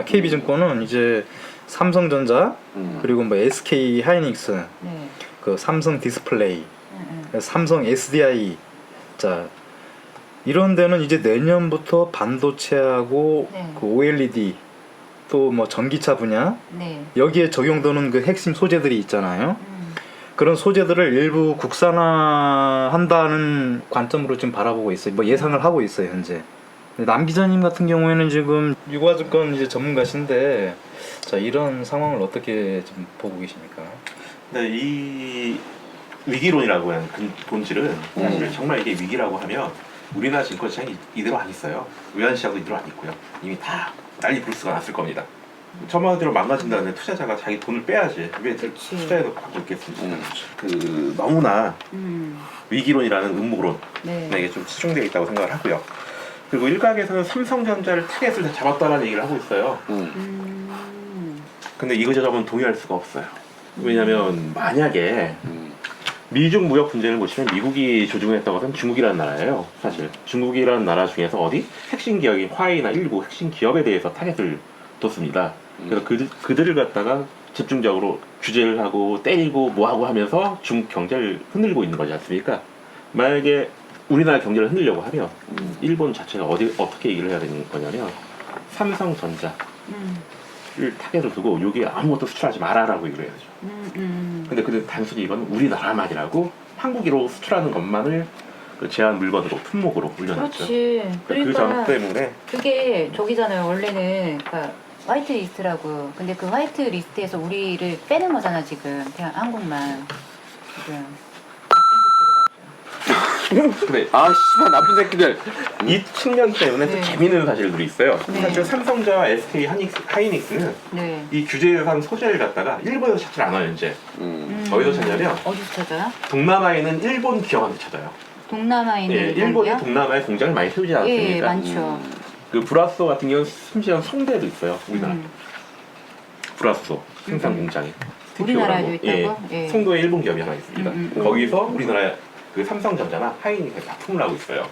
KB증권은 이제 삼성전자 그리고 뭐 SK 하이닉스, 네. 그 삼성 디스플레이, 삼성 SDI, 자 이런 데는 이제 내년부터 반도체하고 네. 그 OLED 또 뭐 전기차 분야 네. 여기에 적용되는 그 핵심 소재들이 있잖아요. 그런 소재들을 일부 국산화한다는 관점으로 지금 바라보고 있어요. 뭐 예상을 하고 있어요 현재. 남 기자님 같은 경우에는 지금 유가증권 이제 전문가신데 자 이런 상황을 어떻게 좀 보고 계십니까? 근데 이 위기론이라고 하는 본질은 사실 정말 이게 위기라고 하면 우리나라 증권시장이 이대로 안 있어요. 외환시장도 이대로 안 있고요. 이미 다 난리 불수가 났을 겁니다. 저마디로 망가진다는데 투자자가 자기 돈을 빼야지 왜 투자해서 받고 있겠습니까? 그 너무나 위기론이라는 음모론에 네. 좀 치중되어 있다고 생각을 하고요. 그리고 일각에서는 삼성전자를 타겟을 잡았다는 얘기를 하고 있어요. 근데 이거 저는 동의할 수가 없어요. 왜냐면 만약에 미중 무역 분쟁을 보시면 미국이 조종했던 것은 중국이라는 나라예요. 사실 중국이라는 나라 중에서 어디 핵심 기업인 화웨이나 일부 핵심 기업에 대해서 타겟을 뒀습니다. 그래서 그들을 갖다가 집중적으로 규제를 하고 때리고 뭐하고 하면서 중국 경제를 흔들고 있는 거지 않습니까? 만약에 우리나라 경제를 흔들려고 하면 일본 자체가 어떻게 얘기를 해야 되는 거냐면 삼성전자를 타겟을 두고 여기에 아무것도 수출하지 마라라고 얘기를 해야 되죠. 근데 단순히 이건 우리나라만이라고 한국으로 수출하는 것만을 그 제한 물건으로 품목으로 올려놨죠. 그렇지. 그 점 때문에 그게 저기잖아요. 원래는 그러니까 화이트 리스트라고. 근데 그 화이트 리스트에서 우리를 빼는 거잖아 지금. 그냥 한국만 지금. 근데 아 씨발 나쁜 새끼들. 이 측면 때문에 또 네. 재미있는 사실들이 있어요. 네. 사실 삼성전자, SK 하이닉스는 네. 이 규제상 소재를 갖다가 일본에서 찾질 않아요 이제. 어디서 찾냐면 어디서 찾아요? 동남아에 있는 일본 기업한테 찾아요. 동남아에 있는 예, 일본이 동남아에 공장을 많이 세우지 않았습니까? 예, 많죠. 그 브라소 같은 경우는 심지어 송대도 있어요. 우리나라 브라소 생산 공장이. 우리나라에도 TPO라고. 있다고? 예. 송도에 일본 기업이 하나 있습니다. 거기서 우리나라 그 삼성전자나 하이닉스 납품을 하고 있어요.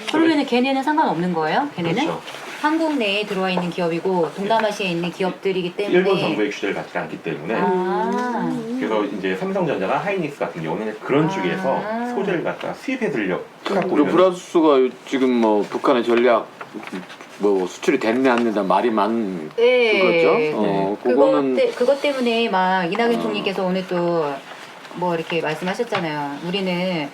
그러면은 걔네는 상관없는 거예요? 걔네는? 그렇죠. 한국 내에 들어와 있는 기업이고 동남아시아에 있는 기업들이기 때문에 일본 정부의 규제를 받지 않기 때문에 아. 그래서 이제 삼성전자나 하이닉스 같은 경우는 그런 쪽에서 소재를 갖다 수입해 들려 갖고 그 브라수가 지금 뭐 북한의 전략 뭐 수출이 됐네 안 된다 말이 많은 예. 그거죠. 그거는 그것 때문에 막 이낙연 총리께서 오늘 또 뭐 이렇게 말씀하셨잖아요. 우리는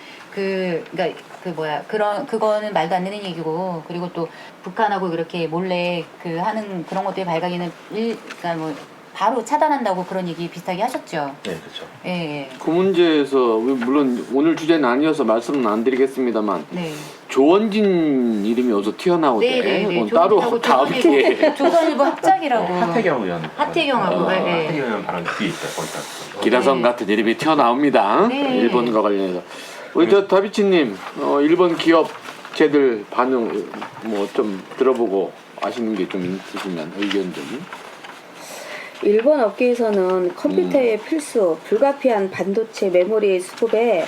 그거는 말도 안 되는 얘기고, 그리고 또 북한하고 그렇게 몰래 하는 그런 것들의 발각에는 그러니까 뭐 바로 차단한다고 그런 얘기 비슷하게 하셨죠. 네, 그렇죠. 예. 그 문제에서 물론 오늘 주제는 아니어서 말씀은 안 드리겠습니다만 네. 조원진 이름이 어디서 튀어나오대. 네. 따로 다음 기회에 조선일보 합작이라고. 하태경 의원. 하태경하고. 예. 하태경 의원 발언 뒤에 있어요. 거기다. 기라성 같은 이름이 튀어나옵니다. 네. 일본과 관련해서. 우리 저 다비치님 일본 기업체들 반응 뭐 좀 들어보고 아시는 게 좀 있으시면 의견 좀. 일본 업계에서는 컴퓨터의 필수, 불가피한 반도체 메모리의 수급에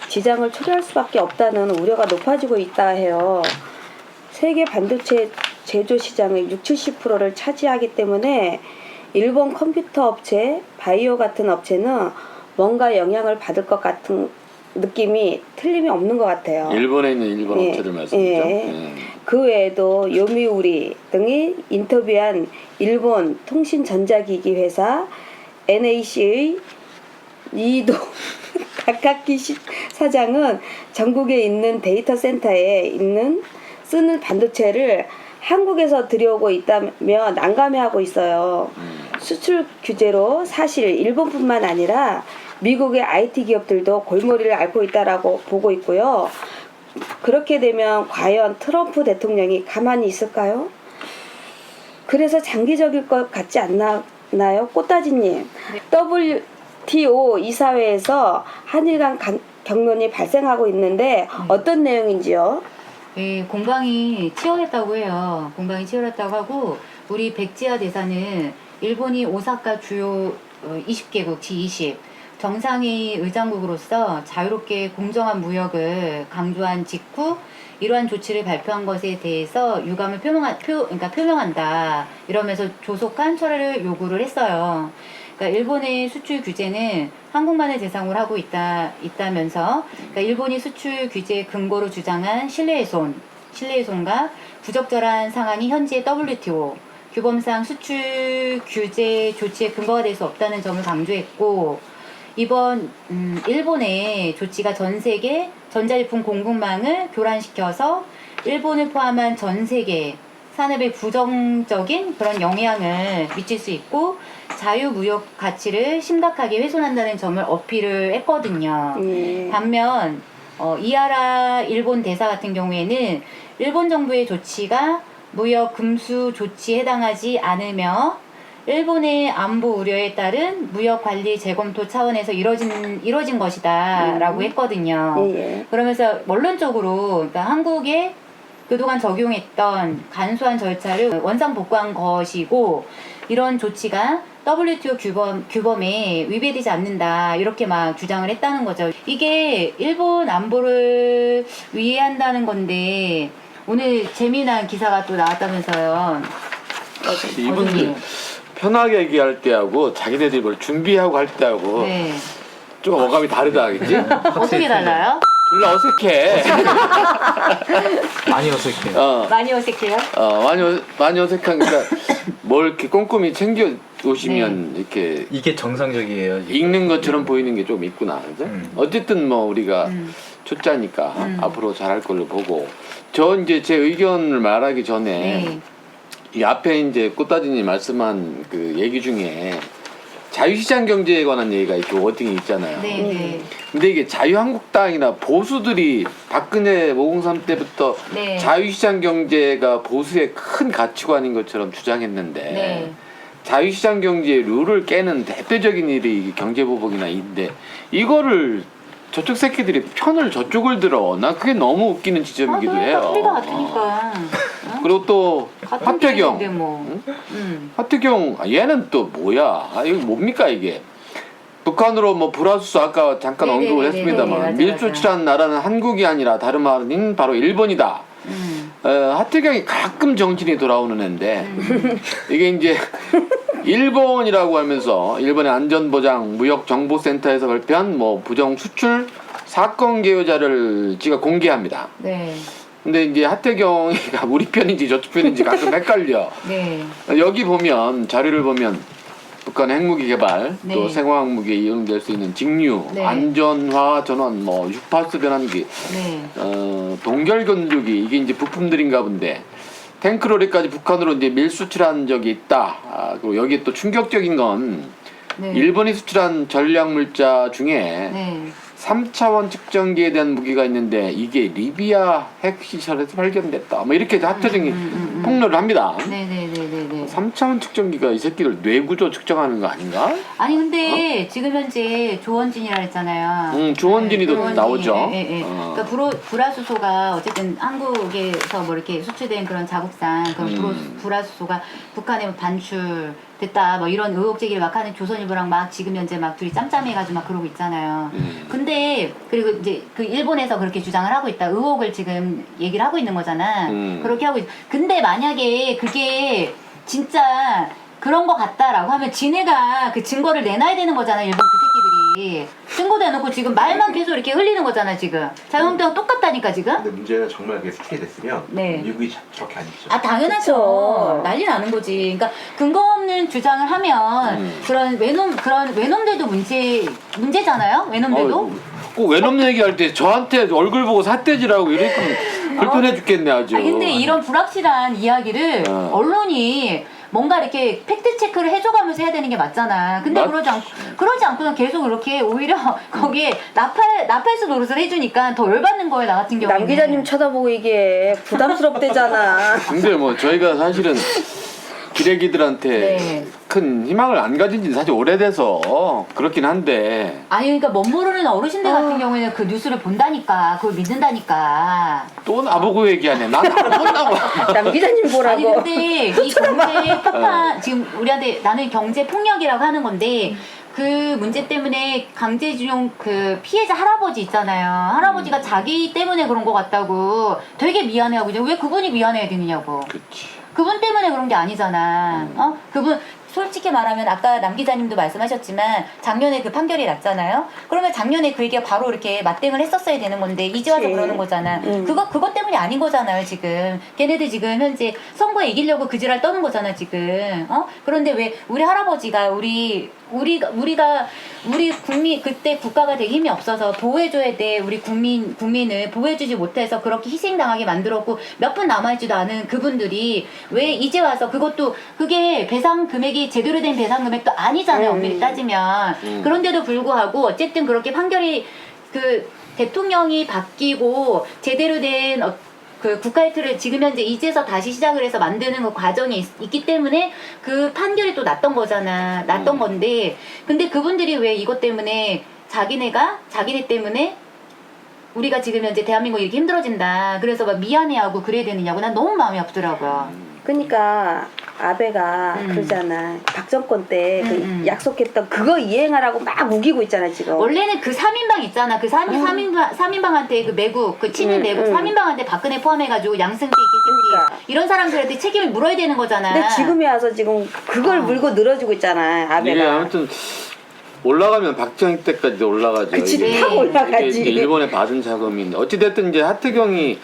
지장을 초래할 수밖에 없다는 우려가 높아지고 있다 해요. 세계 반도체 제조 시장의 60-70%를 차지하기 때문에 일본 컴퓨터 업체, 바이오 같은 업체는 뭔가 영향을 받을 것 같은 느낌이 틀림이 없는 것 같아요. 일본에 있는 일본 예, 업체들 말씀이죠. 예. 그 외에도 요미우리 등이 인터뷰한 일본 통신전자기기 회사 NAC의 이도 다카키 사장은 전국에 있는 데이터 센터에 쓰는 반도체를 한국에서 들여오고 있다며 난감해하고 있어요. 수출 규제로 사실 일본뿐만 아니라 미국의 IT 기업들도 골머리를 앓고 있다라고 보고 있고요. 그렇게 되면 과연 트럼프 대통령이 가만히 있을까요? 그래서 장기적일 것 같지 않나요? 꽃다지님. WTO 이사회에서 한일 간 경론이 발생하고 있는데 어떤 내용인지요? 예, 공방이 치열했다고 해요. 공방이 치열했다고 하고, 우리 백지아 대사는 일본이 오사카 주요 20개국 G20 정상회의 의장국으로서 자유롭게 공정한 무역을 강조한 직후 이러한 조치를 발표한 것에 대해서 유감을 표명한다. 이러면서 조속한 철회를 요구를 했어요. 그러니까 일본의 수출 규제는 한국만을 대상으로 하고 있다면서, 그러니까 일본이 수출 규제 근거로 주장한 신뢰훼손과 부적절한 상황이 현재 WTO 규범상 수출 규제 조치의 근거가 될 수 없다는 점을 강조했고, 이번 일본의 조치가 전 세계 전자제품 공급망을 교란시켜서 일본을 포함한 전 세계 산업에 부정적인 그런 영향을 미칠 수 있고 자유무역 가치를 심각하게 훼손한다는 점을 어필을 했거든요. 반면 이하라 일본 대사 같은 경우에는 일본 정부의 조치가 무역 금수 조치에 해당하지 않으며 일본의 안보 우려에 따른 무역 관리 재검토 차원에서 이뤄진 것이다라고 했거든요. 그러면서 원론적으로 그러니까 한국에 그동안 적용했던 간소한 절차를 원상 복구한 것이고 이런 조치가 WTO 규범에 위배되지 않는다 이렇게 막 주장을 했다는 거죠. 이게 일본 안보를 위해한다는 건데 오늘 재미난 기사가 또 나왔다면서요. 이분들 편하게 얘기할 때하고 자기네들이 뭘 준비하고 할 때하고 네. 좀 어감이 다르다, 그지? 어떻게 달라요? 졸라 어색해. 많이 어색해요. 많이 어색해요? 많이 어색한 그러니까 뭘 이렇게 꼼꼼히 챙겨 오시면 이렇게 이게 정상적이에요. 읽는 것처럼 보이는 게 좀 있구나, 그죠? 어쨌든 뭐 우리가 초짜니까 앞으로 잘할 걸로 보고 저 이제 제 의견을 말하기 전에 네. 이 앞에 이제 꽃다진이 말씀한 그 얘기 중에 자유시장 경제에 관한 얘기가 이렇게 워딩이 있잖아요. 네, 네. 근데 이게 자유한국당이나 보수들이 박근혜 503 때부터 네. 자유시장 경제가 보수의 큰 가치관인 것처럼 주장했는데 네. 자유시장 경제의 룰을 깨는 대표적인 일이 경제보복이나 인데 이거를 저쪽 새끼들이 편을 저쪽을 들어. 나 그게 너무 웃기는 지점이기도 해요. 소리가 같으니까. 그리고 또 같은 하태경. 길인데 뭐. 하태경 얘는 또 뭐야? 이거 뭡니까 이게? 북한으로 뭐 불화수소 아까 잠깐 네네네네네. 언급을 했습니다만 맞아, 밀조치란 나라는 한국이 아니라 다름 아닌 바로 일본이다. 하태경이 가끔 정신이 돌아오는 애인데 이게 이제 일본이라고 하면서 일본의 안전보장 무역정보센터에서 발표한 뭐 부정 수출 사건 개요자를 지가 공개합니다. 네. 근데 이제 하태경이가 우리 편인지 저쪽 편인지 가끔 헷갈려. 네. 여기 보면 자료를 보면 북한 핵무기 개발 네. 또 생화학 무기에 이용될 수 있는 직류, 네. 안전화 전원, 뭐 유파수 변환기, 네. 동결 건조기 이게 이제 부품들인가 본데 탱크로리까지 북한으로 이제 밀수출한 적이 있다. 그리고 여기에 또 충격적인 건 네. 일본이 수출한 전략 물자 중에 네. 3차원 측정기에 대한 무기가 있는데 이게 리비아 핵시설에서 발견됐다. 뭐 이렇게 하태경이 폭로를 합니다. 네네네네네. 3차원 측정기가 이 새끼들 뇌구조 측정하는 거 아닌가? 아니 근데 지금 현재 조원진이라 했잖아요. 조원진이도 조원진. 나오죠. 예, 예. 어. 그러니까 불화수소가 어쨌든 한국에서 뭐 이렇게 수출된 그런 자국산 그런 불화수소가 북한에 반출됐다 뭐 이런 의혹 제기를 막 하는 조선일보랑 막 지금 현재 막 둘이 짬짬해가지고 막 그러고 있잖아요. 근데 그리고 이제 그 일본에서 그렇게 주장을 하고 있다. 의혹을 지금 얘기를 하고 있는 거잖아. 그렇게 하고 근데 만약에 그게 진짜 그런 거 같다라고 하면 지네가 그 증거를 내놔야 되는 거잖아. 일본 그 새끼들이 증거 대놓고 지금 말만 계속 이렇게 흘리는 거잖아 지금. 자유한국당 똑같다니까 지금. 근데 문제는 정말 그게 수출이 됐으면 네. 미국이 저렇게 안 있죠. 아 당연하죠. 그쵸. 난리 나는 거지. 그러니까 근거 없는 주장을 하면 그런 외놈들도 문제잖아요. 외놈들도. 꼭 외놈 얘기할 때 저한테 얼굴 보고 삿대질하고 이러니까 불편해 죽겠네 아주. 아 근데 이런 불확실한 이야기를 언론이 뭔가 이렇게 팩트 체크를 해줘가면서 해야 되는 게 맞잖아. 근데 그러지 않고는 계속 이렇게 오히려 거기에 나팔수 노릇을 해주니까 더 열받는 거예요. 나 같은 경우는. 남 기자님 쳐다보고 이게 부담스럽대잖아. 근데 뭐 저희가 사실은 기레기들한테 네. 큰 희망을 안 가진 지 사실 오래돼서 그렇긴 한데 아니 그러니까 멋 모르는 어르신들 같은 경우에는 그 뉴스를 본다니까 그걸 믿는다니까. 또 나보고 얘기하네. 난 안 본다고. 남 기자님 아니 보라고. 근데 이 경제 폭파 지금 우리한테 나는 경제 폭력이라고 하는 건데 그 문제 때문에 강제징용 그 피해자 할아버지 있잖아요. 할아버지가 자기 때문에 그런 거 같다고 되게 미안해하고 이제 왜 그분이 미안해야 되느냐고. 그치. 그분 때문에 그런 게 아니잖아. 그분 솔직히 말하면 아까 남 기자님도 말씀하셨지만 작년에 그 판결이 났잖아요. 그러면 작년에 그 얘기가 바로 이렇게 맞대응을 했었어야 되는 건데 이제 와서 그치. 그러는 거잖아. 그것 때문이 아닌 거잖아요 지금. 걔네들 지금 현재 선거에 이기려고 그 지랄 떠는 거잖아 지금. 그런데 왜 우리 할아버지가 우리 우리 국민 그때 국가가 되게 힘이 없어서 보호해줘야 돼. 우리 국민을 보호해주지 못해서 그렇게 희생당하게 만들었고 몇 분 남아있지도 않은 그분들이 왜 이제 와서 그것도 그게 배상 금액이 제대로 된 배상 금액도 아니잖아요. 엄밀히 따지면. 그런데도 불구하고 어쨌든 그렇게 판결이 그 대통령이 바뀌고 제대로 된 그 국가의 틀을 지금 현재 이제서 다시 시작을 해서 만드는 그 과정이 있기 때문에 그 판결이 또 났던 거잖아. 났던 건데 근데 그분들이 왜 이것 때문에 자기네 때문에 우리가 지금 현재 대한민국이 이렇게 힘들어진다. 그래서 막 미안해하고 그래야 되느냐고 난 너무 마음이 아프더라고요. 그러니까 아베가 그러잖아. 박정권 때 그 약속했던 그거 이행하라고 막 우기고 있잖아 지금. 원래는 그 3인방 있잖아. 그 3인방한테 그 매국, 그 친일 매국 3인방한테 박근혜 포함해가지고 양승태 그러니까. 이런 사람들한테 책임을 물어야 되는 거잖아. 근데 지금에 와서 지금 그걸 물고 늘어지고 있잖아 아베가. 이게 아무튼 올라가면 박정희 때까지도 올라가죠. 그치, 이게, 다 올라가지. 이게 일본에 받은 자금인데 어찌됐든 이제 하태경이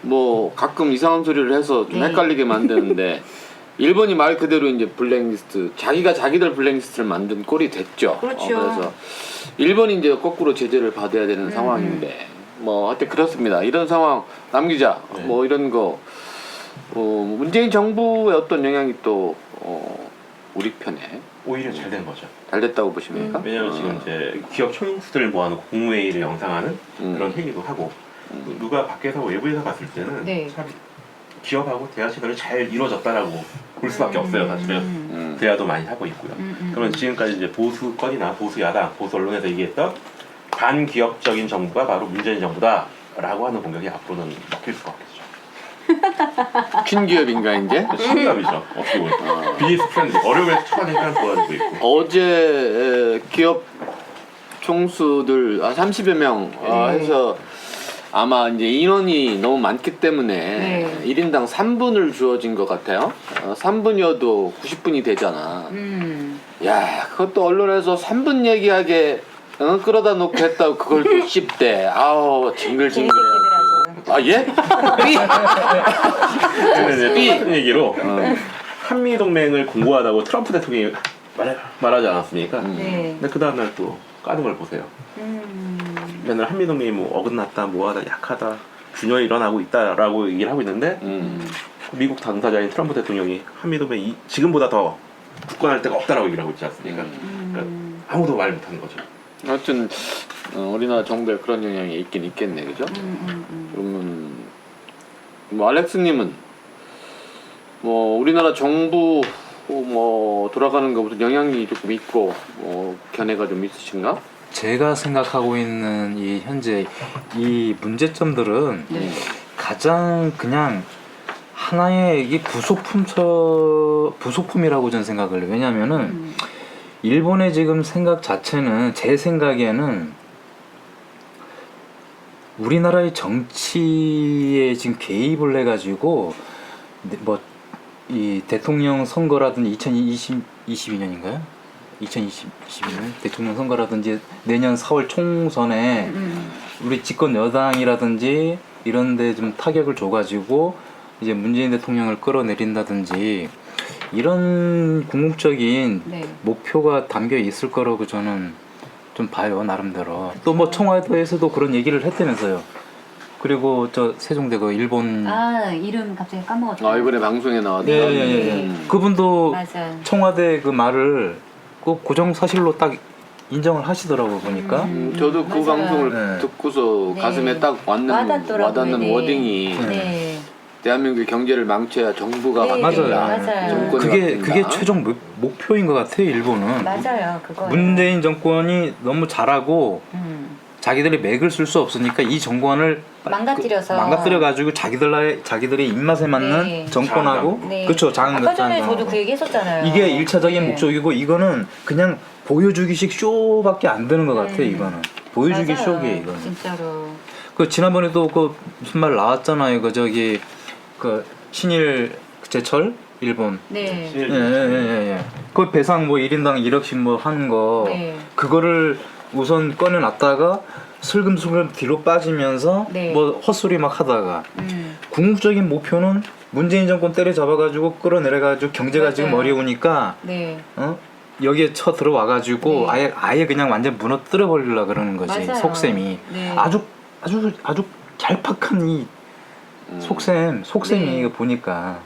뭐 가끔 이상한 소리를 해서 좀 네. 헷갈리게 만드는데 일본이 말 그대로 이제 블랙리스트 자기가 자기들 블랙리스트를 만든 꼴이 됐죠. 그렇죠. 그래서 일본이 이제 거꾸로 제재를 받아야 되는 상황인데 뭐 하여튼 그렇습니다. 이런 상황 남 기자 네. 뭐 이런 거 문재인 정부의 어떤 영향이 또 우리 편에 오히려 잘 된 거죠. 잘 됐다고 보십니까? 왜냐하면 지금 이제 기업 총수들 모아놓고 국무회의를 영상하는 그런 회의도 하고 누가 밖에서 외부에서 봤을 때는 네. 참 기업하고 대화 시설이 잘 이루어졌다라고 볼 수밖에 없어요. 사실은 대화도 많이 하고 있고요. 그러면 지금까지 이제 보수권이나 보수 야당, 보수 언론에서 얘기했던 반기업적인 정부가 바로 문재인 정부다라고 하는 공격이 앞으로는 먹힐 것 같겠죠. 친기업인가 이제? 신기합이죠. 어떻게 보면 비즈니스 프렌드 어려움에서 처하니까 도와주고 있고. 어제 기업 총수들 30여 명 해서 아마 이제 인원이 너무 많기 때문에 네. 1인당 3분을 주어진 것 같아요. 3분이어도 90분이 되잖아. 야, 그것도 언론에서 3분 얘기하게 끌어다 놓고 했다고 그걸 또 씹대. 아우 징글징글해가지고. 아 예? 근데 이제 똑같은 얘기로 한미 동맹을 공고하다고 트럼프 대통령이 말하지 않았습니까? 네. 근데 그 다음날 또 까는 걸 보세요. 맨날 한미 동맹이 뭐 어긋났다, 뭐하다, 약하다, 균열이 일어나고 있다라고 얘기를 하고 있는데 미국 당사자인 트럼프 대통령이 한미 동맹이 지금보다 더 굳건할 데가 없다라고 얘기를 하고 있지 않습니까? 그러니까 아무도 말 못하는 거죠. 하여튼 우리나라 정부에 그런 영향이 있긴 있겠네, 그죠? 그러면 뭐 알렉스님은 뭐 우리나라 정부 뭐 돌아가는 것보다 영향이 조금 있고 견해가 좀 있으신가? 제가 생각하고 있는 이 현재 이 문제점들은 네. 가장 그냥 하나의 이 부속품이라고 저는 생각을 해요. 왜냐면은 일본의 지금 생각 자체는 제 생각에는 우리나라의 정치에 지금 개입을 해가지고 뭐 이 대통령 선거라든지 2022년인가요? 2022년 대통령 선거라든지 내년 4월 총선에 우리 집권 여당이라든지 이런데 좀 타격을 줘가지고 이제 문재인 대통령을 끌어내린다든지 이런 궁극적인 네. 목표가 담겨 있을 거라고 저는 좀 봐요, 나름대로. 또 뭐 청와대에서도 그런 얘기를 했다면서요. 그리고 저 세종대 그 일본 이름 갑자기 까먹었다. 이번에 방송에 나왔던 예. 그분도 맞아. 청와대 그 말을 꼭 고정 사실로 딱 인정을 하시더라고 보니까. 저도 그 맞아요. 방송을 네. 듣고서 네. 가슴에 딱 와닿더라고요. 와닿는 네. 워딩이 네. 대한민국의 경제를 망쳐야 정부가 네, 바뀐다. 맞아요. 정권이 그게 바뀐다. 최종 목표인 것 같아요, 일본은. 맞아요. 그거. 문재인 정권이 너무 잘하고 자기들이 맥을 쓸 수 없으니까 이 정권을 망가뜨려서. 망가뜨려가지고 자기들의 입맛에 맞는 네. 정권하고 네. 그렇죠. 아까 전에 저도 그 얘기 했었잖아요. 이게 일차적인 네. 목적이고 이거는 그냥 보여주기식 쇼밖에 안 되는 것 같아요. 이거는 보여주기 맞아요. 쇼게 이거는. 진짜로. 그 지난번에도 그 무슨 말 나왔잖아요. 그 저기 그 신일 제철 일본. 네. 예. 그 배상 뭐 1인당 1억씩 뭐 하는 거 네. 그거를 우선 꺼내놨다가 슬금슬금 뒤로 빠지면서 네. 뭐 헛소리 막 하다가 궁극적인 목표는 문재인 정권 때려잡아가지고 끌어내려가지고 경제가 맞아요. 지금 어려우니까 네. 여기에 쳐 들어와가지고 네. 아예 그냥 완전 무너뜨려 버리려 그러는 거지. 맞아요. 속셈이 네. 아주 얄팍한 이 속셈이 네. 이거 보니까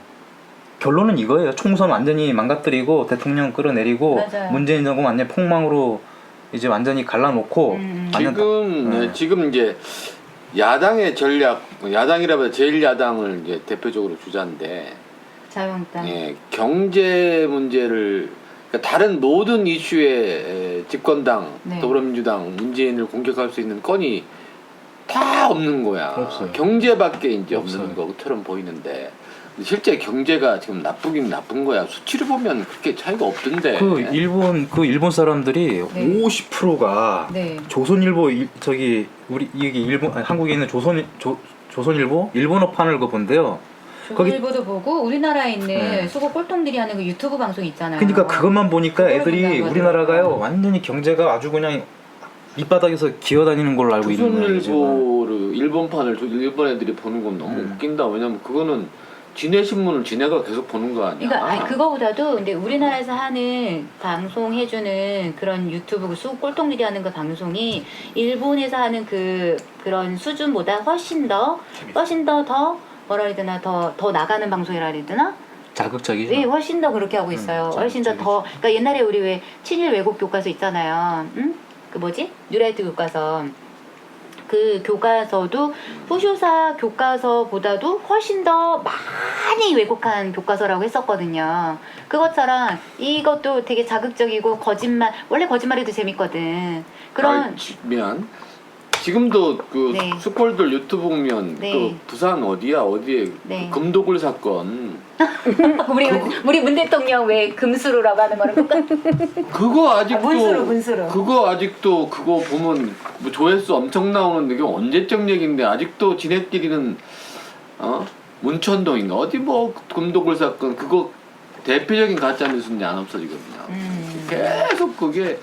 결론은 이거예요. 총선 완전히 망가뜨리고 대통령 끌어내리고 맞아요. 문재인 정권 완전 폭망으로 이제 완전히 갈라놓고 완전 지금 이제 야당의 전략, 야당이라면 제1야당을 이제 대표적으로 주자인데, 자유한국당. 예, 경제 문제를 그러니까 다른 모든 이슈에 집권당, 네. 더불어민주당, 문재인을 공격할 수 있는 건이 다 없는 거야. 없어요. 경제밖에 이제 없어요. 없는 것처럼 보이는데 실제 경제가 지금 나쁘긴 나쁜 거야. 수치를 보면 그렇게 차이가 없던데. 그 일본 사람들이 네. 50%가 네. 조선일보 저기 우리 이게 일본 아니, 한국에 있는 조선일보 일본어판을 그 본대요. 조선일보도 보고 우리나라에 있는 네. 수고 꼴통들이 하는 그 유튜브 방송 있잖아요. 그러니까 그것만 보니까 그걸 애들이 본다고 우리나라가요 하더라고요. 완전히 경제가 아주 그냥 밑바닥에서 기어다니는 걸로 알고 있는 거예요. 지금. 조선일보를 일본판을 일본 애들이 보는 건 너무 웃긴다. 왜냐면 그거는 지네 신문을 지네가 계속 보는 거 아니야. 그러니까 아니, 그거보다도 근데 우리나라에서 하는 방송 해주는 그런 유튜브 그 수 꼴통들이 하는 그 방송이 일본에서 하는 그런 수준보다 훨씬 더 뭐라 해야 되나 더 나가는 방송이라 해야 되나? 자극적이죠. 네, 훨씬 더 그렇게 하고 있어요. 훨씬 더 그러니까 옛날에 우리 왜 친일 왜곡 교과서 있잖아요. 응? 그 뭐지? 뉴라이트 교과서. 그 교과서도 후쇼사 교과서보다도 훨씬 더 많이 왜곡한 교과서라고 했었거든요. 그것처럼 이것도 되게 자극적이고 원래 거짓말해도 재밌거든. 그런 미안. 지금도 그 네. 수꼴들 유튜브 보면 네. 그 부산 어디에 네. 그 금도굴 사건 우리 문 대통령 왜 금수로라고 하는 거랑 똑같. 그거 아직도 문수로. 그거 아직도 그거 보면 뭐 조회수 엄청 나오는데 그게 언제적 얘기인데 아직도 지네끼리는 문천동인가 어디 뭐 금도굴 사건 그거 대표적인 가짜 뉴스인지 안 없어지거든요. 계속 그게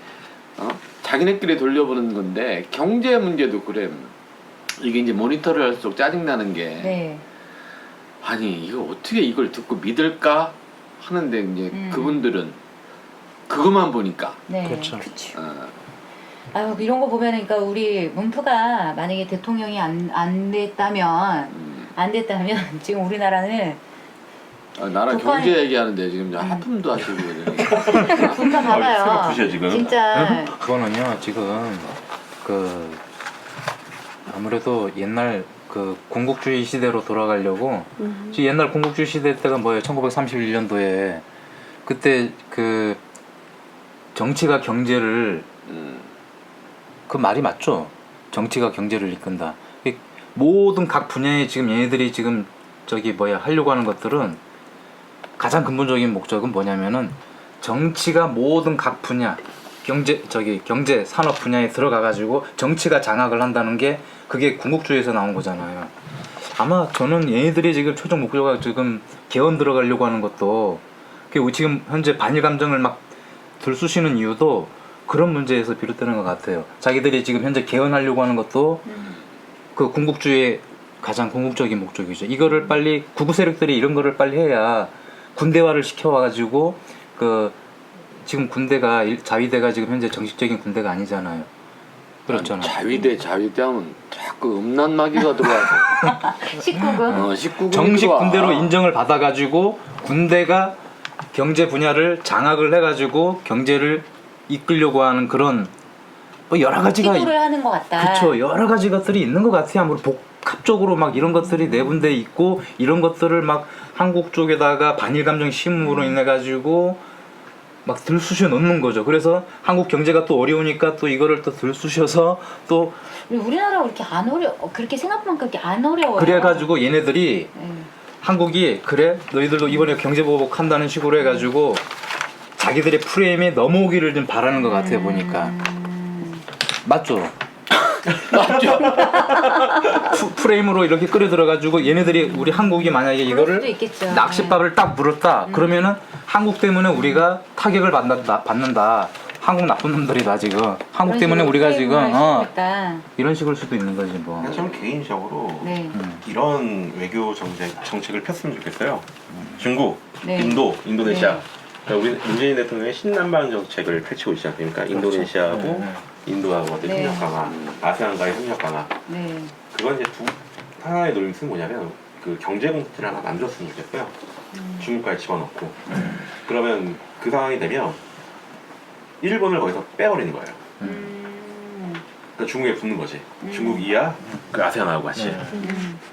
자기네끼리 돌려보는 건데 경제 문제도 그래. 이게 이제 모니터를 할수록 짜증나는 게 네. 아니 이거 어떻게 이걸 듣고 믿을까 하는데 이제 그분들은 그것만 보니까 네. 그렇죠. 아유 이런 거 보면은 그러니까 우리 문프가 만약에 대통령이 안 됐다면 지금 우리나라는 나라 북한이- 경제 얘기하는데 지금 하품도 하시고 문파 봐봐요. 생각보시죠, 지금? 진짜 그거는요 지금 그 아무래도 옛날 그 군국주의 시대로 돌아가려고 지금 옛날 군국주의 시대 때가 뭐예요? 1931년도에 그때 그 정치가 경제를 그 말이 맞죠? 정치가 경제를 이끈다. 모든 각 분야에 지금 얘네들이 지금 하려고 하는 것들은 가장 근본적인 목적은 뭐냐면은 정치가 모든 각 분야 경제 산업 분야에 들어가 가지고 정치가 장악을 한다는 게 그게 군국주의에서 나온 거잖아요. 아마 저는 얘네들이 지금 최종 목표가 지금 개헌 들어가려고 하는 것도 지금 현재 반일 감정을 막 들쑤시는 이유도 그런 문제에서 비롯되는 것 같아요. 자기들이 지금 현재 개헌하려고 하는 것도 그 군국주의의 가장 궁극적인 목적이죠. 이거를 빨리 구구 세력들이 이런 거를 빨리 해야 군대화를 시켜와가지고 지금 군대가 자위대가 지금 현재 정식적인 군대가 아니잖아요. 그렇잖아요. 자위대 하면 자꾸 음란마귀가 들어와서 19금 19금 정식 군대로 인정을 받아가지고 군대가 경제 분야를 장악을 해가지고 경제를 이끌려고 하는 그런 뭐 여러 가지가 시도를 하는 것 같다. 그렇죠. 여러 가지 것들이 있는 것 같아요. 아무리 복합적으로 막 이런 것들이 내분돼 있고 이런 것들을 막 한국 쪽에다가 반일 감정 심음으로 인해 가지고 막 들쑤셔 넣는 거죠. 그래서 한국 경제가 또 어려우니까 또 이거를 또 들쑤셔서 또 우리나라가 그렇게 생각만큼 그렇게 안 어려워요. 그래가지고 얘네들이 한국이 그래 너희들도 이번에 경제보복 한다는 식으로 해가지고 자기들의 프레임에 넘어오기를 좀 바라는 것 같아요. 보니까 맞죠? 맞죠? 프레임으로 이렇게 끌어 들어가지고 얘네들이 우리 한국이 만약에 그럴 이거를 수도 있겠죠. 낚싯밥을 딱 물었다 그러면은 한국 때문에 우리가 타격을 받는다. 한국 나쁜 놈들이다 지금. 한국 때문에 우리가 지금 이런 식일 수도 있는 거지 뭐. 저는 개인적으로 네. 이런 외교 정책을 폈으면 좋겠어요. 중국, 네. 인도네시아 그러니까 우리 문재인 대통령의 신남방 정책을 펼치고 있지 않습니까? 인도네시아하고 인도하고 어떤 네. 협력 강화, 아세안과의 협력 강화. 네. 그건 이제 하나의 노림수는 뭐냐면 그 경제 공태를 하나 만들었으면 좋겠고요. 중국까지 집어넣고 그러면 그 상황이 되면 일본을 거기서 빼버리는 거예요. 그러니까 중국에 붙는 거지. 중국 이하 그 아세안하고 같이.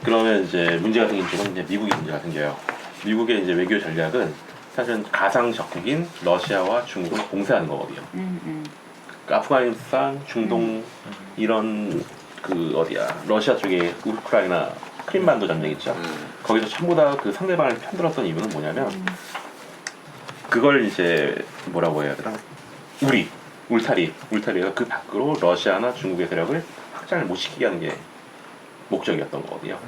그러면 이제 문제가 생긴 쪽은 이제 미국이 문제가 생겨요. 미국의 이제 외교 전략은 사실은 가상 적국인 러시아와 중국을 봉쇄하는 거거든요. 그러니까 아프가니스탄, 중동 이런 그 어디야 러시아 쪽에 우크라이나 크림반도 전쟁 있죠. 거기서 전부 다 그 상대방을 편들었던 이유는 뭐냐면 그걸 이제 뭐라고 해야 되나 울타리가 그 밖으로 러시아나 중국의 세력을 확장을 못 시키게 하는 게 목적이었던 거거든요.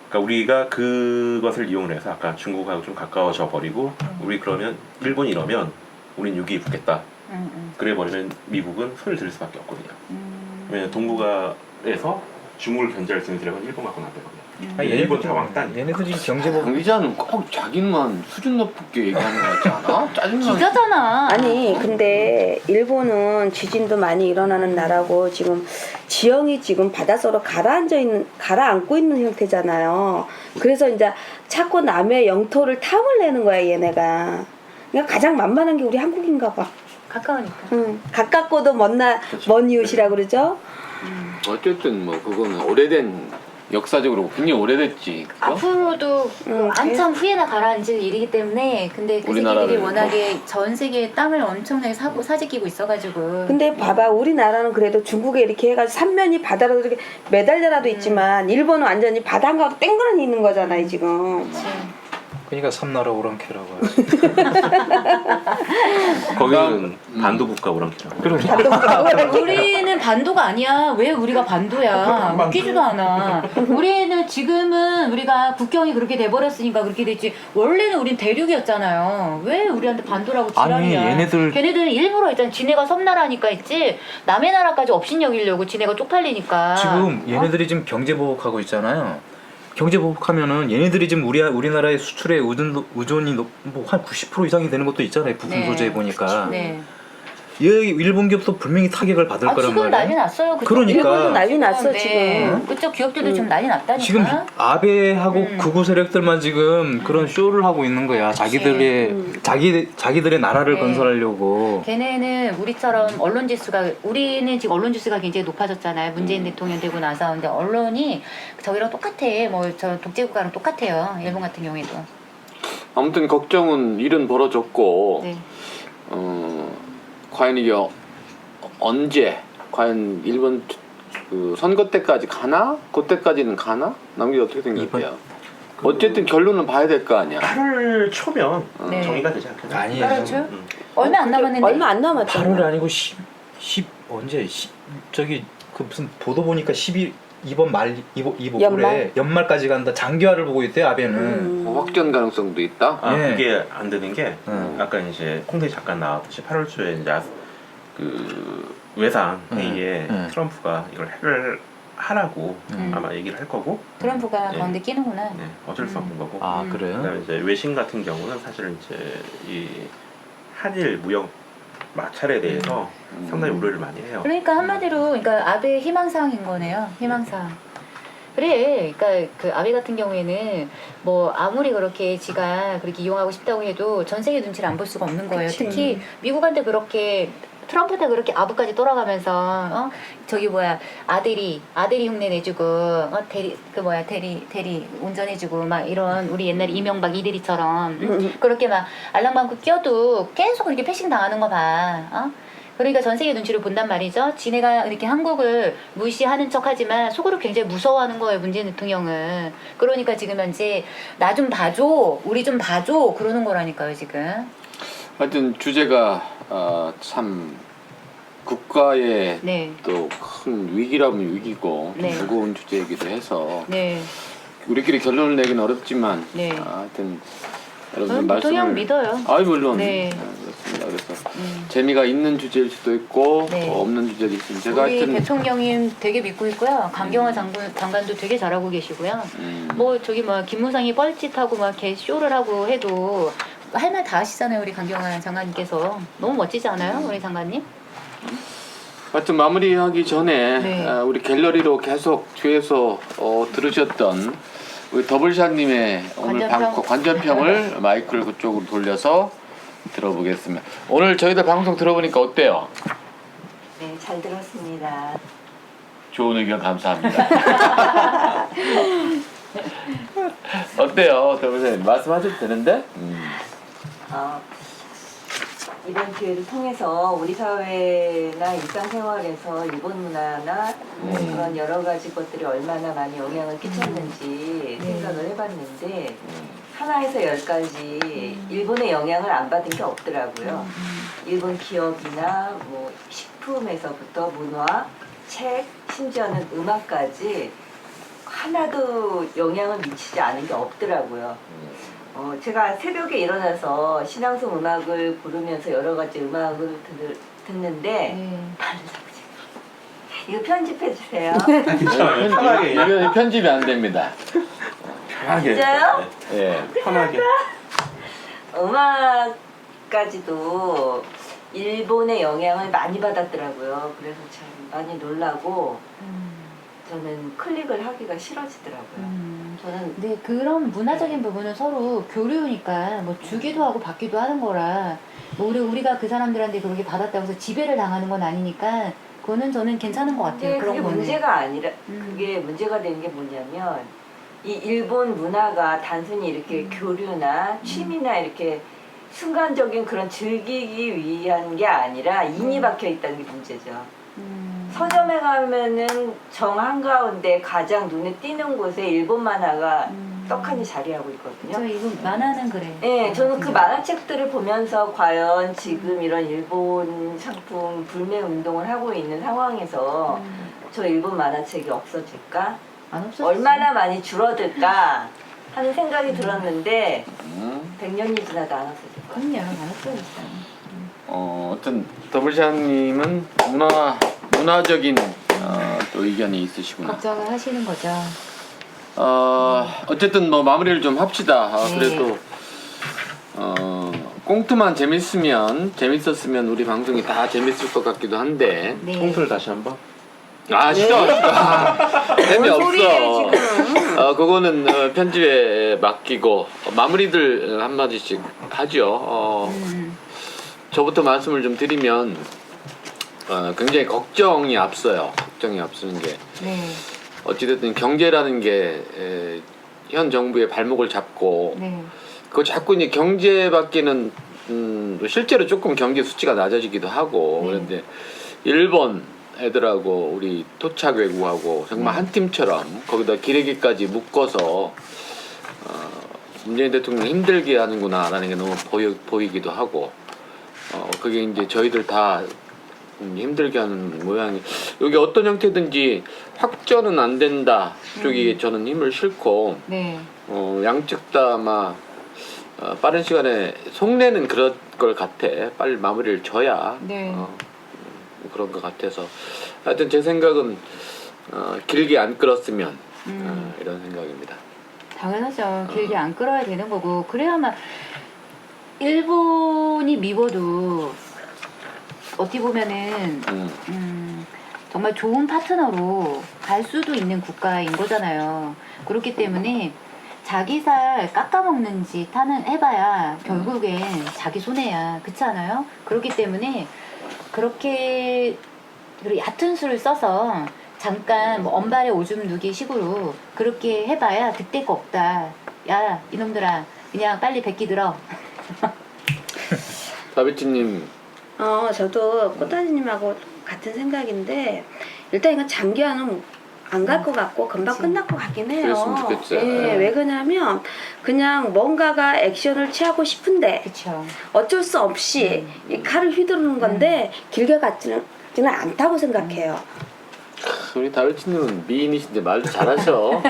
그러니까 우리가 그것을 이용을 해서 아까 중국하고 좀 가까워져 버리고 우리 그러면 일본이 이러면 우린 여기 붙겠다. 그래 버리면 미국은 손을 들 수밖에 없거든요. 왜냐면 동북아에서 중국을 견제할 수 있는 세력은 일본 갖고 나대거든요. 일본 다 왕따니. 얘네들이 경제법 강기자는 꼭 자기만 수준 높게 얘기하는 것 같지 않아? 짜증나. 기자잖아. 아니 근데 일본은 지진도 많이 일어나는 나라고 지금 지형이 지금 바닷속으로 가라앉고 있는 형태잖아요. 그래서 이제 자꾸 남의 영토를 탐을 내는 거야 얘네가. 그러니까 가장 만만한 게 우리 한국인가 봐. 가까우니까. 가깝고도 먼 이웃이라 그러죠. 어쨌든 뭐 그거는 오래된 역사적으로 굉장히 오래됐지. 그죠? 앞으로도 한참 후에나 가라앉을 일이기 때문에 근데 그 새끼들이 우리나라를 워낙에 전 세계에 땅을 엄청나게 사재끼고 있어가지고 근데 봐봐 우리나라는 그래도 중국에 이렇게 해가지고 삼면이 바다로 이렇게 매달려라도 있지만 일본은 완전히 바다 한가운데 땡그러니 있는 거잖아요 지금. 그러니까 삼나라 오랑캐라고 하지. 거기는 반도 국가 오랑캐라고. 우리는 반도가 아니야. 왜 우리가 반도야? 웃기지도 않아. 우리는 지금은 우리가 국경이 그렇게 돼버렸으니까 그렇게 됐지. 원래는 우린 대륙이었잖아요. 왜 우리한테 반도라고 지랄이야? 아니, 걔네들은 일부러 있잖아. 지네가 섬나라니까 있지. 남의 나라까지 업신여기려고 지네가 쪽팔리니까. 지금 얘네들이 지금 경제 보복하고 있잖아요. 경제 보복하면은 얘네들이 지금 우리나라의 수출에 의존이 뭐 한 90% 이상이 되는 것도 있잖아요. 부품 네. 소재 보니까. 네. 얘 일본 기업도 분명히 타격을 받을 거란 지금 말이야. 난리 났어요. 그쪽. 그러니까. 일본도 난리 났어 네. 지금. 그쪽 기업들도 지금 난리 났다니까. 지금 아베하고 극우 세력들만 지금 그런 쇼를 하고 있는 거야. 자기들의 나라를 네. 건설하려고. 걔네는 우리처럼 언론 지수가 우리는 지금 언론 지수가 굉장히 높아졌잖아요. 문재인 대통령 되고 나서 근데 언론이 저기랑 똑같아. 뭐 저 독재국가랑 똑같아요. 일본 같은 경우에도. 아무튼 걱정은 일은 벌어졌고 네. 과연 이게 언제 과연 일본 그 선거 때까지 가나? 그때까지는 가나? 남기 어떻게 생각해요? 어쨌든 결론은 봐야 될 거 아니야. 8월 초면 네. 정리가 되지 않겠나? 아니에요. 그렇죠? 얼마 안 남았는데. 얼마 안 남았잖아. 8월 아니고 10 언제 저기 그 무슨 보도 보니까 12번 말 올해 연말까지 간다. 장기화를 보고 있대요 아베는. 확전 가능성도 있다. 예. 그게 안 되는 게 아까 이제 콩대 잠깐 나왔듯이 8월 초에 이제 그 외상 회의에 트럼프가 이걸 해결하라고 아마 얘기를 할 거고. 트럼프가 네. 가운데 끼는구나. 네, 어쩔 수 없는 거고. 아 그래요? 그다음에 이제 외신 같은 경우는 사실은 이제 이 한일 무역 마찰에 대해서 상당히 우려를 많이 해요. 그러니까 한마디로 그러니까 아베의 희망사항인 거네요. 희망사항. 그래, 그러니까 그 아베 같은 경우에는 뭐 아무리 그렇게 지가 그렇게 이용하고 싶다고 해도 전 세계 눈치를 안 볼 수가 없는 거예요. 그치. 특히 미국한테 그렇게 트럼프한테 그렇게 아부까지 돌아가면서 저기 뭐야 아들이 흉내 내주고 대리 운전해주고 막 이런 우리 옛날에 이명박 이대리처럼 그렇게 막 알랑방구 껴도 계속 그렇게 패싱 당하는 거 봐. 그러니까 전 세계 눈치를 본단 말이죠. 지네가 이렇게 한국을 무시하는 척하지만 속으로 굉장히 무서워하는 거예요. 문재인 대통령은. 그러니까 지금 현재 나 좀 봐줘, 우리 좀 봐줘 그러는 거라니까요 지금. 하여튼 주제가 참 국가의 네. 또 큰 위기라면 위기고 네. 무거운 주제이기도 해서 네. 우리끼리 결론을 내기는 어렵지만 네. 하여튼 여러분 저는 대통령 믿어요. 물론 네. 그렇습니다. 그래서 재미가 있는 주제일 수도 있고 네. 없는 주제도 있으면 제가 우리 하여튼 대통령님 되게 믿고 있고요. 강경화 장관도 되게 잘하고 계시고요. 뭐 저기 뭐 김무성이 뻘짓하고 막 개 쇼를 하고 해도 할 말 다 하시잖아요. 우리 강경환 장관님께서. 너무 멋지지 않아요? 우리 장관님? 하여튼 마무리하기 전에 네. 우리 갤러리로 계속 뒤에서 들으셨던 우리 더블샷님의 오늘 관전평. 관전평을 마이크를 그쪽으로 돌려서 들어보겠습니다. 오늘 저희들 방송 들어보니까 어때요? 네, 잘 들었습니다. 좋은 의견 감사합니다. 어때요, 더블샷님? 말씀하셔도 되는데? 이번 기회를 통해서 우리 사회나 일상생활에서 일본 문화나 그런 여러 가지 것들이 얼마나 많이 영향을 끼쳤는지 생각을 해봤는데 하나에서 10까지 일본의 영향을 안 받은 게 없더라고요. 일본 기업이나 뭐 식품에서부터 문화, 책, 심지어는 음악까지 하나도 영향을 미치지 않은 게 없더라고요. 제가 새벽에 일어나서 신앙송 음악을 부르면서 여러 가지 음악을 듣는데 이거 편집해 주세요. 이거 편집이 안 됩니다. 편하게. 진짜요? 예. 편하게. 음악까지도 일본의 영향을 많이 받았더라고요. 그래서 참 많이 놀라고 저는 클릭을 하기가 싫어지더라고요. 저는 네, 그런 문화적인 부분은 서로 교류니까 뭐 주기도 하고 받기도 하는 거라 뭐 우리가 그 사람들한테 그렇게 받았다고 해서 지배를 당하는 건 아니니까 그거는 저는 괜찮은 것 같아요. 근데 그런 그게 거는. 문제가 아니라 그게 문제가 되는 게 뭐냐면 이 일본 문화가 단순히 이렇게 교류나 취미나 이렇게 순간적인 그런 즐기기 위한 게 아니라 인이 박혀 있다는 게 문제죠. 서점에 가면은 정 한가운데 가장 눈에 띄는 곳에 일본 만화가 떡하니 자리하고 있거든요. 저 이거 만화는 그래. 네, 저는 그 만화책들을 보면서 과연 지금 이런 일본 상품 불매 운동을 하고 있는 상황에서 저 일본 만화책이 없어질까? 안 없어졌어. 얼마나 많이 줄어들까 하는 생각이 들었는데 100년이 지나도 안 없어질 거예요. 그럼요, 안 없어졌어요. 어떤 더블샷님은 문화적인 또 의견이 있으시구나. 걱정을 하시는 거죠. 어쨌든 뭐 마무리를 좀 합시다. 네. 그래도 꽁트만 재밌었으면 우리 방송이 다 재밌을 것 같기도 한데. 네. 꽁트를 다시 한번. 싫어. 재미없어. 소리예요, 지금. 그거는 편집에 맡기고 마무리들 한마디씩 하죠. 저부터 말씀을 좀 드리면 굉장히 걱정이 앞서요. 걱정이 앞서는 게 네. 어찌됐든 경제라는 게 현 정부의 발목을 잡고 네. 그거 자꾸 이제 경제밖에는 실제로 조금 경제 수치가 낮아지기도 하고 네. 그런데 일본 애들하고 우리 토착 외국하고 정말 한 팀처럼 거기다 기레기까지 묶어서 문재인 대통령 힘들게 하는구나라는 게 너무 보이기도 하고 그게 이제 저희들 다 힘들게 하는 모양이 여기 어떤 형태든지 확전은 안 된다 쪽이 저는 힘을 실고 네. 양측 다 아마 빠른 시간에 속내는 그럴 걸 같아. 빨리 마무리를 져야 네. 그런 것 같아서 하여튼 제 생각은 길게 안 끌었으면 이런 생각입니다. 당연하죠. 길게 안 끌어야 되는 거고 그래야만 일본이 미워도 어떻게 보면은 정말 좋은 파트너로 갈 수도 있는 국가인 거잖아요. 그렇기 때문에 자기 살 깎아먹는 짓 해봐야 결국엔 자기 손해야. 그렇지 않아요? 그렇기 때문에 그렇게 얕은 수를 써서 잠깐 뭐 언발에 오줌 누기 식으로 그렇게 해봐야 득될 거 없다. 야 이놈들아 그냥 빨리 뱉기 들어. 다비치님 저도 꽃다지님하고 같은 생각인데 일단 이건 장기화는 안 갈 것 같고 금방 끝날 것 같긴 해요. 그랬으면 좋겠지. 예, 왜 그러냐면 그냥 뭔가가 액션을 취하고 싶은데 그렇죠. 어쩔 수 없이 이 칼을 휘두르는 건데 길게 갔지는 않다고 생각해요. 우리 다비치님은 미인이신데 말도 잘하셔.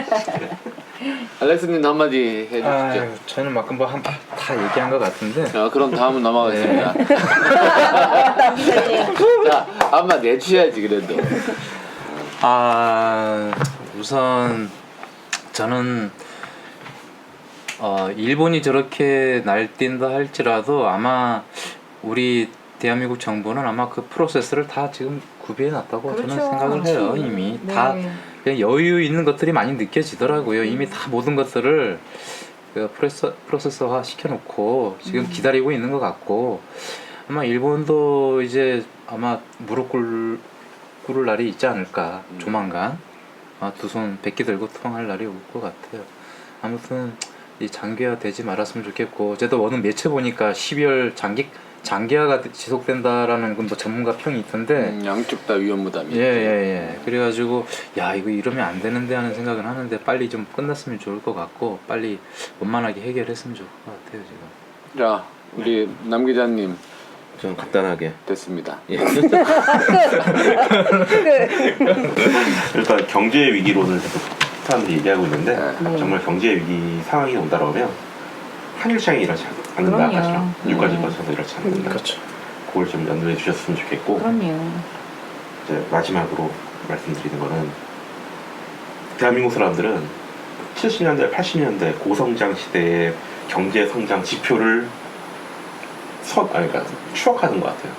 알렉스님 한마디 해주시죠. 저는 막 다 얘기한 것 같은데. 그럼 다음은 넘어가겠습니다. 자, 한마디 해주셔야지 그래도. 우선 저는 일본이 저렇게 날뛴다 할지라도 아마 우리 대한민국 정부는 아마 그 프로세스를 다 지금 구비해 놨다고 저는 그렇죠. 생각을 해요. 이미 다 네. 그냥 여유 있는 것들이 많이 느껴지더라고요. 이미 다 모든 것들을 그 프로세서화 시켜놓고 지금 기다리고 있는 것 같고 아마 일본도 이제 아마 무릎 꿇을 날이 있지 않을까 조만간 두 손 뱉기 들고 통할 날이 올 것 같아요. 아무튼 이 장기화 되지 말았으면 좋겠고 어제도 어느 매체 보니까 12월 장기화가 지속된다라는 뭐 전문가 평이 있던데 양쪽 다 위험무담이. 예. 그래가지고 야 이거 이러면 안 되는데 하는 생각은 하는데 빨리 좀 끝났으면 좋을 것 같고 빨리 원만하게 해결했으면 좋을 것 같아요 지금. 자, 우리 남 기자님 저는 간단하게 됐습니다. 예. 일단 경제 위기론을 계속 사람들이 얘기하고 있는데 네. 정말 경제 위기 상황이 온다 그러면 한일 시장이 이렇지 않는다 그럼요. 사실은 유가지 네. 거쳐서 이렇지 않는다. 그렇죠. 그걸 좀 염두에 주셨으면 좋겠고 그럼요. 이제 마지막으로 말씀드리는 거는 대한민국 사람들은 70년대, 80년대 고성장 시대의 경제 성장 지표를 그러니까 추억하는 것 같아요.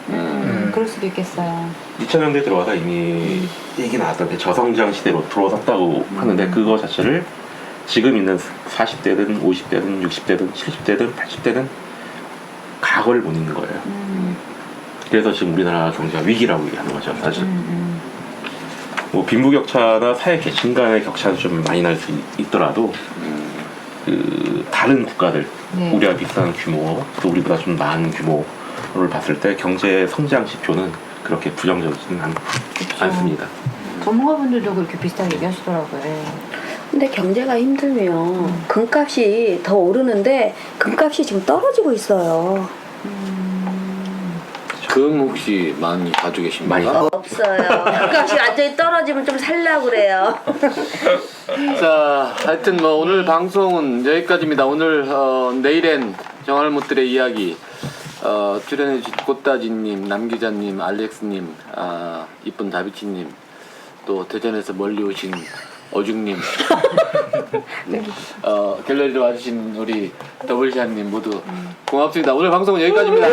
그럴 수도 있겠어요. 2000년대 들어와서 이미 얘기 나왔던 저성장 시대로 들어섰다고 하는데 그거 자체를 지금 있는 40대든 50대든 60대든 70대든 80대든 각오를 못 있는 거예요. 그래서 지금 우리나라 경제가 위기라고 얘기하는 거죠, 사실. 뭐 빈부격차나 사회 계층 간의 격차는 좀 많이 날 수 있더라도 그 다른 국가들 네. 우리와 비슷한 규모 또 우리보다 좀 많은 규모를 봤을 때 경제 성장 지표는 그렇게 부정적이지는 않습니다. 전문가분들도 그렇게 비슷하게 얘기하시더라고요. 근데 경제가 힘들면 금값이 더 오르는데 금값이 지금 떨어지고 있어요. 금 혹시 많이 가지고 계십니까? 많이 없어요. 금값이 완전히 떨어지면 좀 살려고 그래요. 자, 하여튼 뭐 오늘 방송은 여기까지입니다. 오늘 내일엔 정알못들의 이야기 출연해주신 꽃다지님, 남기자님, 알렉스님, 이쁜 다비치님, 또 대전에서 멀리 오신 어중님, 갤러리로 와주신 우리 더블샷님 모두 고맙습니다. 오늘 방송은 여기까지입니다.